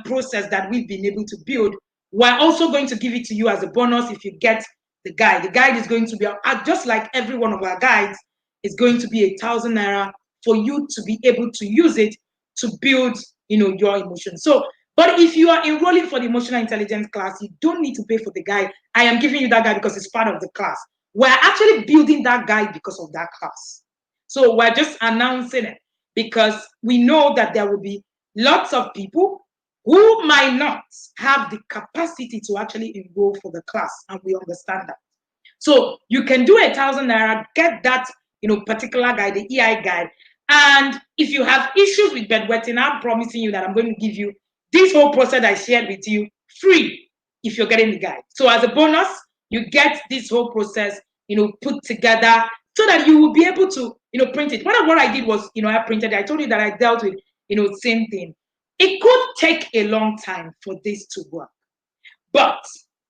process that we've been able to build, we're also going to give it to you as a bonus if you get the guide. The guide is going to be, just like every one of our guides, is going to be 1,000 naira for you to be able to use it to build, your emotions. So, but if you are enrolling for the emotional intelligence class, you don't need to pay for the guide. I am giving you that guide because it's part of the class. We're actually building that guide because of that class. So we're just announcing it because we know that there will be lots of people who might not have the capacity to actually enroll for the class, and we understand that. So you can do 1,000 naira, get that particular guide, the EI guide. And if you have issues with bedwetting, I'm promising you that I'm going to give you this whole process I shared with you free if you're getting the guide. So as a bonus, you get this whole process, put together so that you will be able to, print it. Part of what I did was, I printed it. I told you that I dealt with, same thing. It could take a long time for this to work. But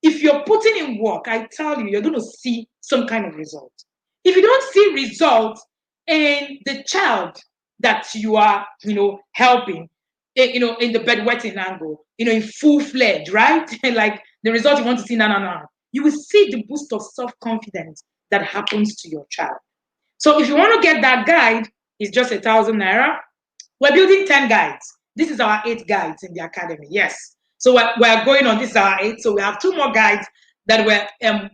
if you're putting in work, I tell you, you're going to see some kind of result. If you don't see results in the child that you are, helping, in the bedwetting angle, in full-fledged, right? Like the result you want to see now, you will see the boost of self-confidence that happens to your child. So if you want to get that guide, it's just 1,000 naira. We're building 10 guides. This is our 8 guides in the academy. Yes. So we're going on. This is our 8. So we have 2 more guides that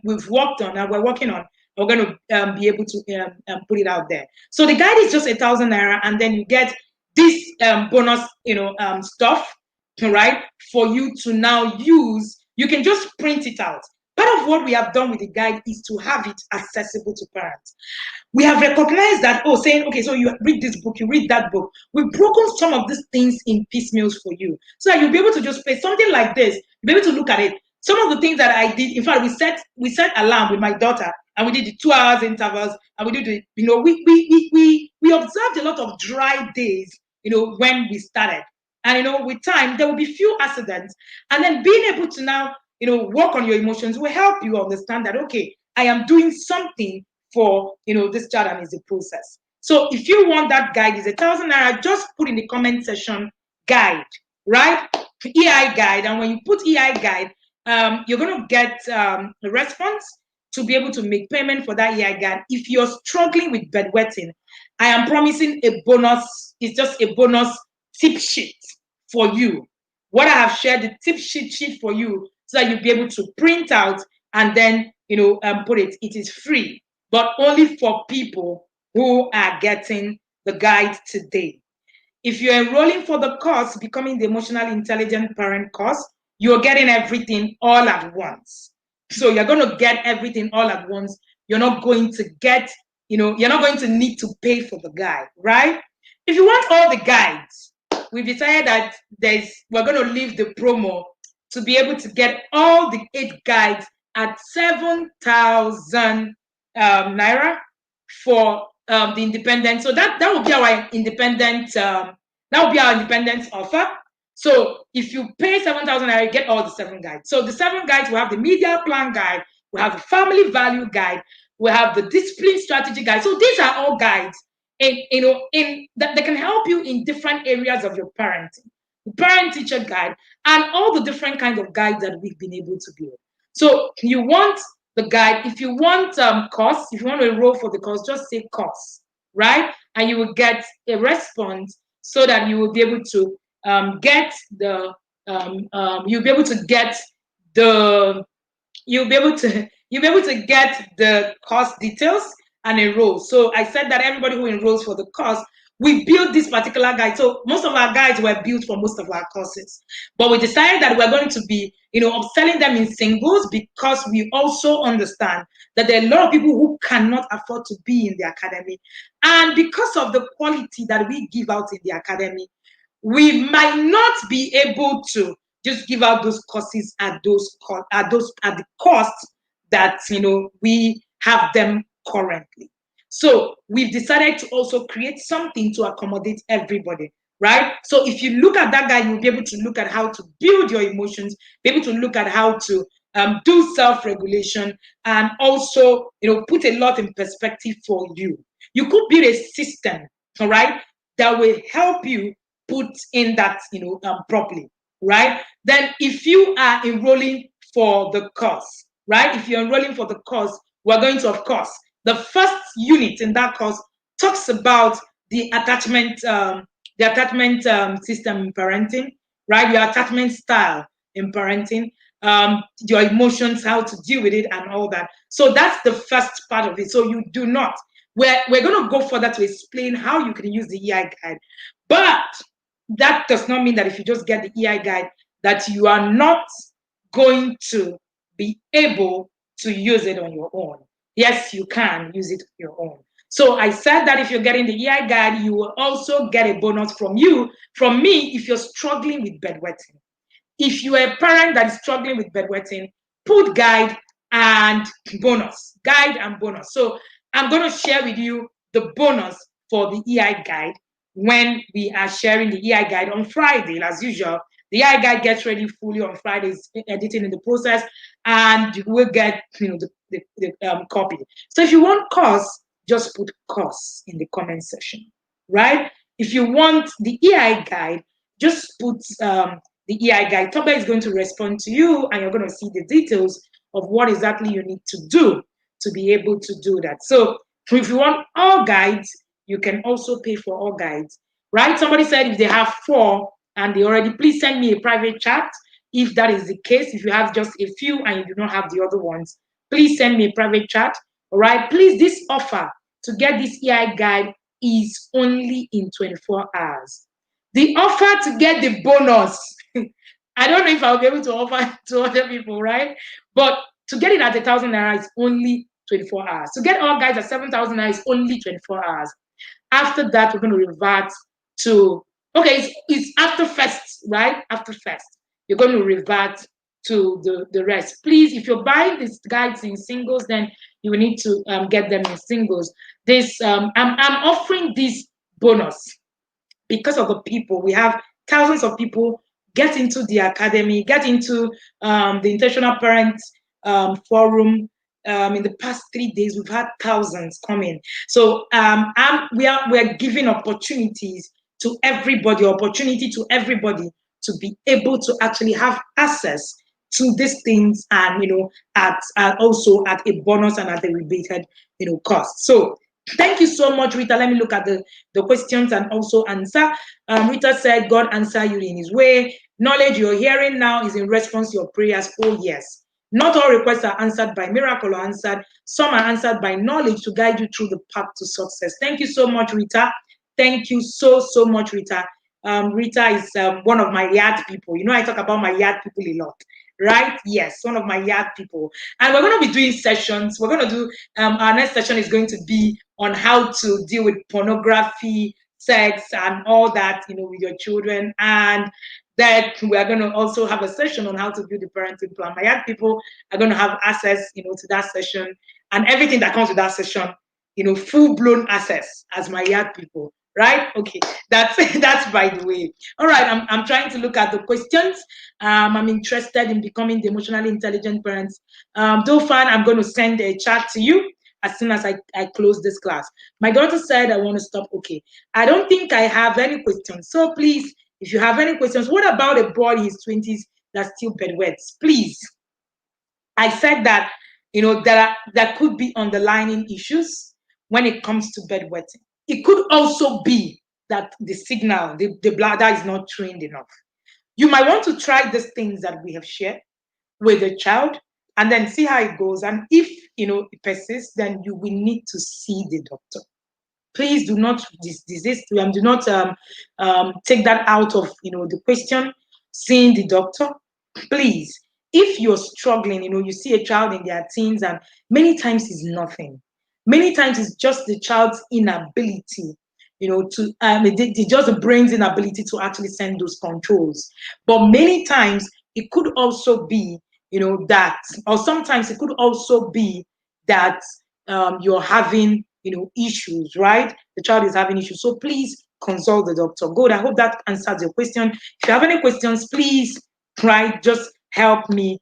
we've worked on and we're working on. We're going to be able to put it out there. So the guide is just 1,000 naira, and then you get this bonus, stuff, right, for you to now use. You can just print it out. Part of what we have done with the guide is to have it accessible to parents. We have recognized that, saying, okay, so you read this book, you read that book. We've broken some of these things in piecemeals for you so that you'll be able to just play something like this. You'll be able to look at it. Some of the things that I did, in fact, we set alarm with my daughter and we did the 2 hours intervals and we did the, we observed a lot of dry days, when we started. And, with time, there will be few accidents. And then being able to now, work on your emotions will help you understand that, okay, I am doing something for this child and is a process. So if you want that guide, it's 1,000 naira. Just put in the comment section guide, right? EI guide, and when you put EI guide, you're going to get a response to be able to make payment for that EI guide. If you're struggling with bedwetting, I am promising a bonus. It's just a bonus tip sheet for you. What I have shared, the tip sheet for you, so that you'll be able to print out and then put it. It is free, but only for people who are getting the guide today. if you're enrolling for the course, Becoming the Emotionally Intelligent Parent course, you're getting everything all at once. So you're going to get everything all at once. You're not going to get, you're not going to need to pay for the guide, right? If you want all the guides, we've decided that we're going to leave the promo to be able to get all the 8 guides at 7,000 naira for the independent. So that will be our independent. That will be our independence offer. So if you pay 7,000 naira, you get all the 7 guides. So the 7 guides will have the media plan guide, we have the family value guide, we have the discipline strategy guide. So these are all guides in that they can help you in different areas of your parenting. The parent teacher guide and all the different kinds of guides that we've been able to build. So you want the guide. If you want course, if you want to enroll for the course, just say course, right? And you will get a response so that you will be able to get the you'll be able to get the you'll be able to get the course details and enroll. So I said that everybody who enrolls for the course, we built this particular guide. So most of our guides were built for most of our courses, but we decided that we're going to be, upselling them in singles because we also understand that there are a lot of people who cannot afford to be in the academy, and because of the quality that we give out in the academy, we might not be able to just give out those courses at the cost that we have them currently. So we've decided to also create something to accommodate everybody, right? So if you look at that guide, you'll be able to look at how to build your emotions, be able to look at how to do self-regulation, and also put a lot in perspective for you. You could build a system, all right, that will help you put in that properly, right? Then if you are enrolling for the course, right? If you're enrolling for the course, we're going to, of course, the first unit in that course talks about the attachment system in parenting, right? Your attachment style in parenting, your emotions, how to deal with it, and all that. So that's the first part of it. So you do not. We're going to go further to explain how you can use the EI guide, but that does not mean that if you just get the EI guide that you are not going to be able to use it on your own. Yes, you can use it on your own. So I said that if you're getting the EI guide, you will also get a bonus from me, if you're struggling with bedwetting. If you are a parent that is struggling with bedwetting, put guide and bonus. Guide and bonus. So I'm going to share with you the bonus for the EI guide when we are sharing the EI guide on Friday, as usual. The EI guide gets ready fully on Fridays, editing in the process, and you will get the copy. So if you want course, just put course in the comment section, right? If you want the EI guide, just put the EI guide. Toba is going to respond to you, and you're going to see the details of what exactly you need to do to be able to do that. So if you want all guides, you can also pay for all guides, right? Somebody said if they have 4 and they already, please send me a private chat. If that is the case, if you have just a few and you do not have the other ones, please send me a private chat. All right, please, this offer to get this EI guide is only in 24 hours. The offer to get the bonus, I don't know if I'll be able to offer to other people, right? But to get it at 1,000 naira is only 24 hours. To get all guys at 7,000 naira is only 24 hours. After that, we're going to revert to, okay, it's after first, right? After first, you're going to revert to the rest. Please, if you're buying these guides in singles, then you will need to get them in singles. This I'm offering this bonus because of the people. We have thousands of people get into the academy, get into the intentional parents forum. In the past 3 days, we've had thousands come in. So we're giving opportunities to everybody, to be able to actually have access to these things, and at also at a bonus and at a rebated cost. So thank you so much, Rita. Let me look at the questions and also answer. Rita said, God answer you in his way. Knowledge you're hearing now is in response to your prayers. Oh, yes. Not all requests are answered by miracle or answered. Some are answered by knowledge to guide you through the path to success. Thank you so much, Rita. Thank you so much, Rita. Rita is one of my yard people. You know, I talk about my yard people a lot, right? Yes, one of my yard people. And we're going to be doing sessions. We're going to do, our next session is going to be on how to deal with pornography, sex, and all that, you know, with your children. And that we are going to also have a session on how to build the parenting plan. My young people are going to have access, you know, to that session and everything that comes with that session, you know, full-blown access as my young people, right? Okay, that's that's by the way. All right, I'm trying to look at the questions. I'm interested in becoming the emotionally intelligent parents. Dolphin, I'm going to send a chat to you as soon as I close this class. My daughter said I want to stop. Okay, I don't think I have any questions. So please, if you have any questions, what about a boy in his 20s that still bedwets? Please. I said that, you know, there could be underlying issues when it comes to bedwetting. It could also be that the signal, the bladder is not trained enough. You might want to try these things that we have shared with the child and then see how it goes. And if, you know, it persists, then you will need to see the doctor. Please do not desist. Do not take that out of, you know, the question. Seeing the doctor, please. If you're struggling, you know, you see a child in their teens, and many times it's nothing. Many times it's just the child's inability, you know, to just the brain's inability to actually send those controls. But many times it could also be, you know, that, or sometimes it could also be that you're having, you know, issues, right? The child is having issues. So please consult the doctor. Good. I hope that answers your question. If you have any questions, please try, just help me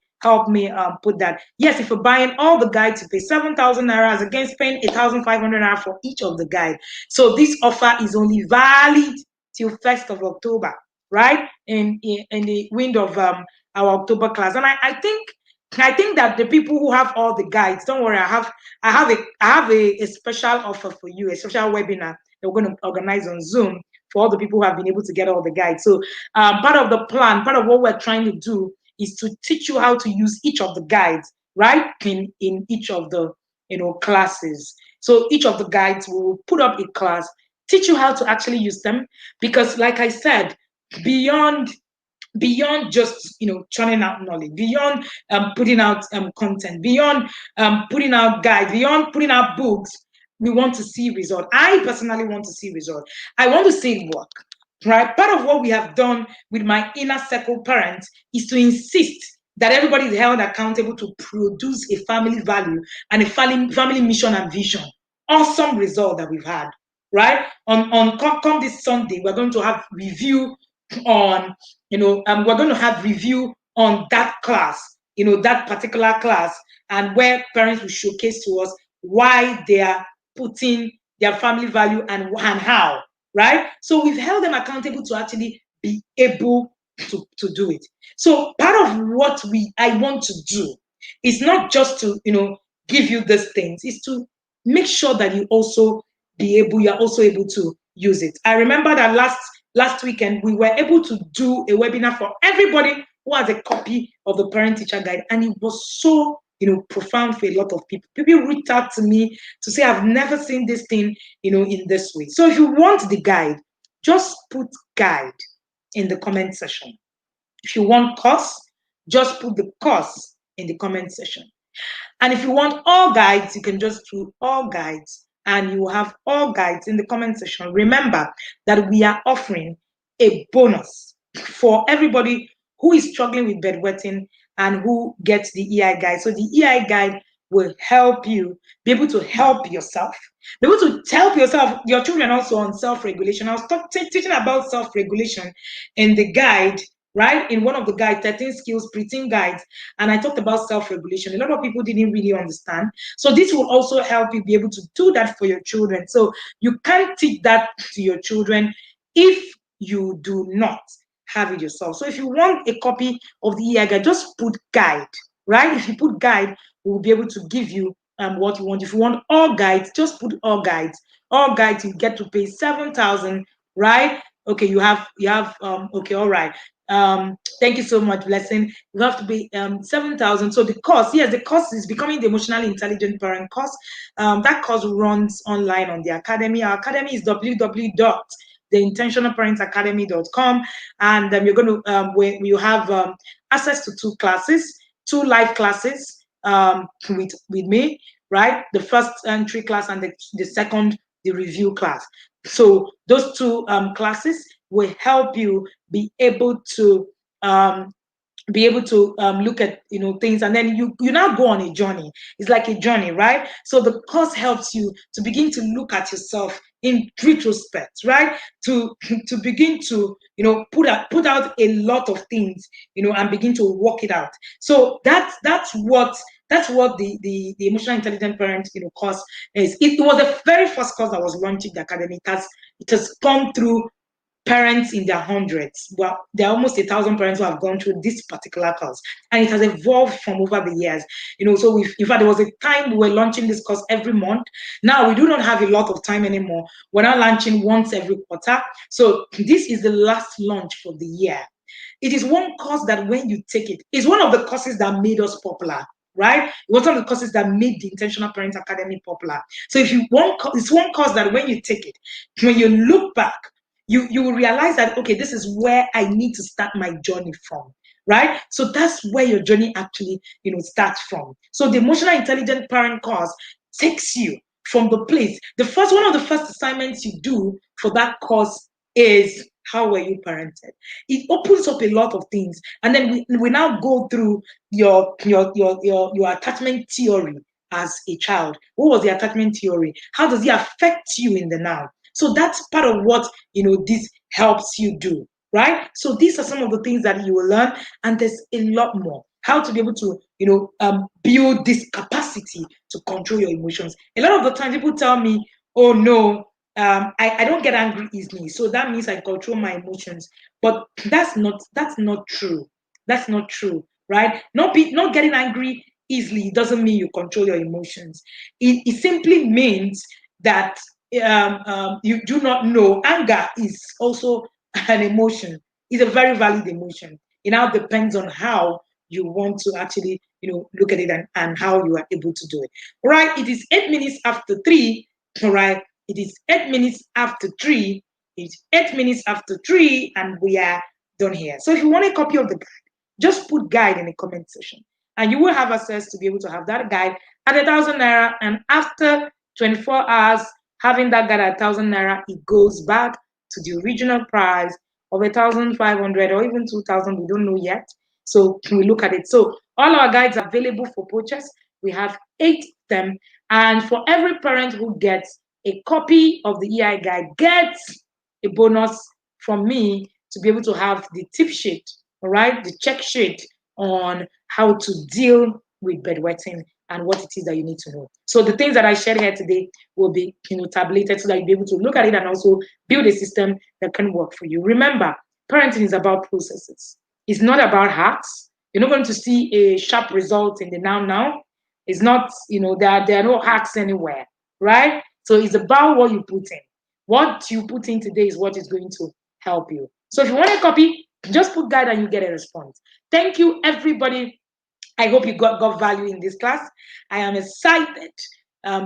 put that. Yes, if you're buying all the guides, you pay 7,000 naira against paying 8,500 naira for each of the guide. So this offer is only valid till 1st of October, right? In the wind of our October class. And I think that the people who have all the guides, don't worry, I have a special offer for you, a special webinar that we're going to organize on Zoom for all the people who have been able to get all the guides. So part of the plan, part of what we're trying to do is to teach you how to use each of the guides, right? In each of the, you know, classes. So each of the guides will put up a class, teach you how to actually use them. Because like I said, beyond just, you know, churning out knowledge, beyond putting out content, beyond putting out guides, beyond putting out books, we want to see result. I personally want to see result. I want to see it work, right? Part of what we have done with my inner circle parents is to insist that everybody is held accountable to produce a family value and a family mission and vision. Awesome result that we've had, right? Come this Sunday, we're going to have review on, you know, we're going to have review on that class, you know, that particular class, and where parents will showcase to us why they are putting their family value and how, right? So we've held them accountable to actually be able to do it. So part of what I want to do is not just to, you know, give you these things, is to make sure that you're also able to use it. I remember that last weekend we were able to do a webinar for everybody who has a copy of the parent teacher guide, and it was so, you know, profound for a lot of people. People reached out to me to say, I've never seen this thing, you know, in this way. So if you want the guide, just put guide in the comment section. If you want course, just put the course in the comment section. And if you want all guides, you can just do all guides, and you will have all guides in the comment section. Remember that we are offering a bonus for everybody who is struggling with bedwetting and who gets the EI guide. So the EI guide will help you be able to help yourself, be able to help yourself, your children also on self-regulation. I was teaching about self-regulation in the guide, right? In one of the guides, 13 skills, preteen guides, and I talked about self-regulation. A lot of people didn't really understand. So this will also help you be able to do that for your children. So you can't teach that to your children if you do not have it yourself. So if you want a copy of the EI guide, just put guide, right? If you put guide, we'll be able to give you what you want. If you want all guides, just put all guides. All guides, you get to pay 7,000, right? Okay, you have okay, all right. Thank you so much, Blessing. You have to pay 7,000. So the cost, yes, the cost is becoming the emotionally intelligent parent course. That course runs online on the academy. Our academy is the intentionalparentacademy.com, and you're going to you have access to two classes, two live classes with me, right? The first entry class and the second, the review class. So those two classes will help you um, be able to look at things, and then you now go on a journey. It's like a journey, right? So the course helps you to begin to look at yourself in retrospect, right? To to begin to put out a lot of things, and begin to work it out. So that's what the emotional intelligent parent course is. It was the very first course that was launched in the academy. It has gone through parents in their hundreds. Well, there are almost 1,000 parents who have gone through this particular course, and it has evolved from over the years. So in fact, there was a time we were launching this course every month. Now we do not have a lot of time anymore. We're now launching once every quarter. So this is the last launch for the year. It is one course that when you take it, is one of the courses that made us popular, right? It was one of the courses that made the Intentional Parent Academy popular. So it's one course that when you take it, when you look back, you will realize that, okay, this is where I need to start my journey from, right? So that's where your journey actually starts from. So the emotional intelligent parent course takes you from the place. One of the first assignments you do for that course is, how were you parented? It opens up a lot of things, and then we now go through your attachment theory as a child. What was the attachment theory? How does it affect you in the now? So that's part of what this helps you do, right? So these are some of the things that you will learn, and there's a lot more. How to be able to build this capacity to control your emotions. A lot of the time, people tell me, "Oh no, I don't get angry easily, so that means I control my emotions." But that's not true. That's not true, right? Not getting angry easily doesn't mean you control your emotions. It simply means that you do not know. Anger is also an emotion. It's a very valid emotion. It now depends on how you want to actually, look at it, and how you are able to do it. All right. It is 8 minutes after 3. All right. It is 8 minutes after 3. It's 8 minutes after 3, and we are done here. So if you want a copy of the guide, just put guide in the comment section, and you will have access to be able to have that guide at 1,000 naira. And after 24 hours, having that guide at 1,000 naira, it goes back to the original price of 1,500 or even 2,000. We don't know yet. So we look at it. So all our guides are available for purchase. We have 8 of them, and for every parent who gets a copy of the EI guide gets a bonus from me to be able to have the tip sheet, all right, the check sheet on how to deal with bedwetting and what it is that you need to know. So the things that I shared here today will be tabulated so that you'll be able to look at it and also build a system that can work for you. Remember, parenting is about processes. It's not about hacks. You're not going to see a sharp result in the now. It's not, there are no hacks anywhere, right? So it's about what you put in. What you put in today is what is going to help you. So if you want a copy, just put guide and you get a response. Thank you, everybody. I hope you got value in this class. I am excited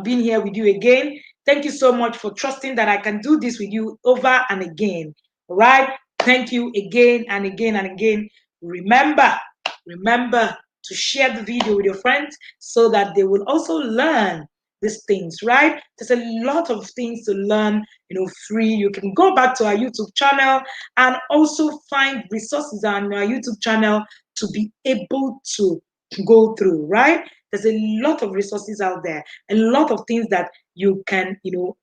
being here with you again. Thank you so much for trusting that I can do this with you over and again. All right? Thank you again and again and again. Remember to share the video with your friends so that they will also learn these things, right? There's a lot of things to learn, free. You can go back to our YouTube channel and also find resources on our YouTube channel to be able to go through, right? There's a lot of resources out there, a lot of things that you can, you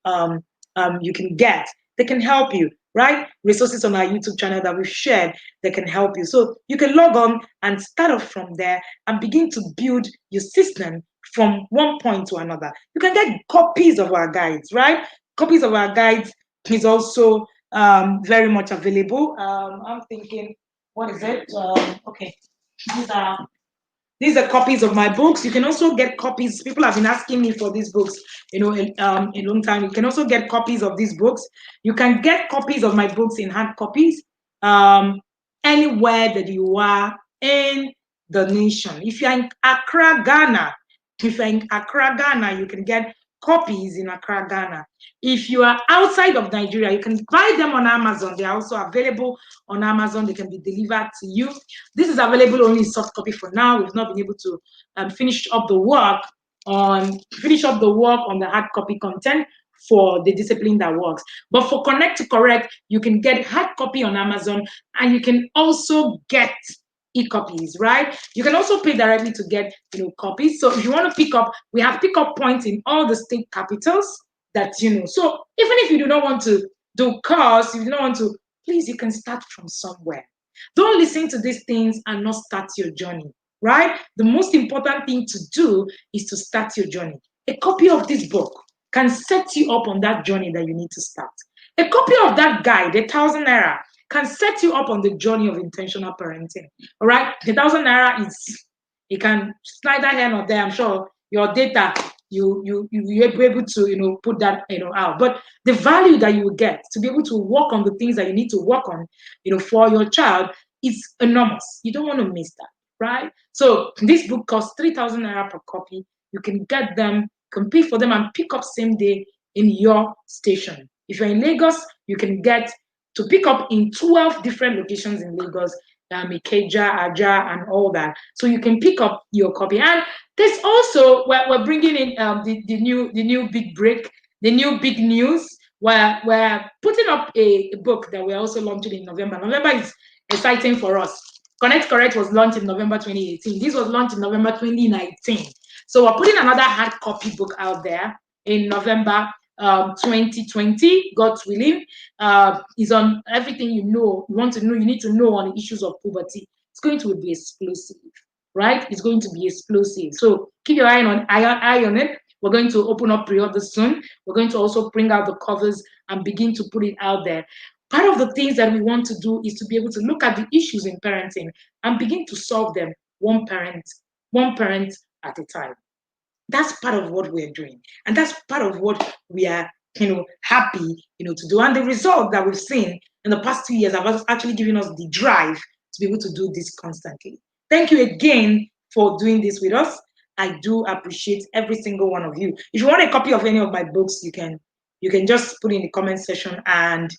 can get. They can help you, right? Resources on our YouTube channel that we've shared that can help you. So you can log on and start off from there and begin to build your system from one point to another. You can get copies of our guides, right? Copies of our guides is also very much available. I'm thinking, what is it? Okay, these are copies of my books. You can also get copies. People have been asking me for these books, a long time. You can also get copies of these books. You can get copies of my books in hard copies anywhere that you are in the nation. If you're in Accra, Ghana, you can get copies in Accra, Ghana. If you are outside of Nigeria, you can buy them on Amazon. They are also available on Amazon. They can be delivered to you. This is available only in soft copy for now. We've not been able to finish up the work on the hard copy content for the discipline that works. But for Connect to Correct, you can get hard copy on Amazon, and you can also get e-copies, right? You can also pay directly to get copies. So if you want to pick up, we have pick-up points in all the state capitals that So even if you do not want to do course, if you don't want to, please, you can start from somewhere. Don't listen to these things and not start your journey, right? The most important thing to do is to start your journey. A copy of this book can set you up on that journey that you need to start. A copy of that guide, 1,000 naira, can set you up on the journey of intentional parenting. All right, 1,000 naira is, you can slide that here or there. I'm sure your data, you'll be able to put that out. But the value that you will get to be able to work on the things that you need to work on, for your child is enormous. You don't want to miss that, right? So this book costs 3,000 naira per copy. You can get them, compete for them, and pick up same day in your station. If you're in Lagos, you can get to pick up in 12 different locations in Lagos, Ikeja, Aja, and all that. So you can pick up your copy. And there's also, we're bringing in the new big break, the new big news. We're putting up a book that we're also launching in November. November is exciting for us. Connect Correct was launched in November 2018. This was launched in November 2019. So we're putting another hard copy book out there in November 2020, God's willing. Is on everything you want to know, you need to know on the issues of poverty. It's going to be explosive, right? It's going to be explosive. So keep your eye on it. We're going to open up pre-order soon. We're going to also bring out the covers and begin to put it out there. Part of the things that we want to do is to be able to look at the issues in parenting and begin to solve them one parent at a time. That's part of what we're doing, and that's part of what we are happy to do. And the result that we've seen in the past 2 years have actually given us the drive to be able to do this constantly. Thank you again for doing this with us. I do appreciate every single one of you. If you want a copy of any of my books, you can just put in the comment section and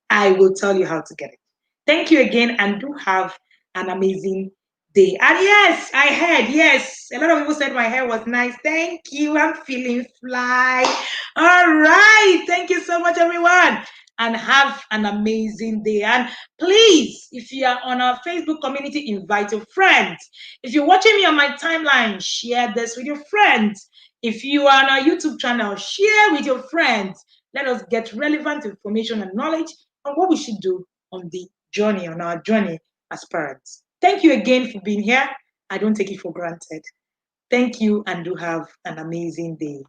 I will tell you how to get it. Thank you again, and do have an amazing day. And yes, I heard, yes, a lot of people said my hair was nice. Thank you. I'm feeling fly. All right. Thank you so much, everyone. And have an amazing day. And please, if you are on our Facebook community, invite your friends. If you're watching me on my timeline, share this with your friends. If you are on our YouTube channel, share with your friends. Let us get relevant information and knowledge on what we should do on our journey as parents. Thank you again for being here. I don't take it for granted. Thank you, and do have an amazing day.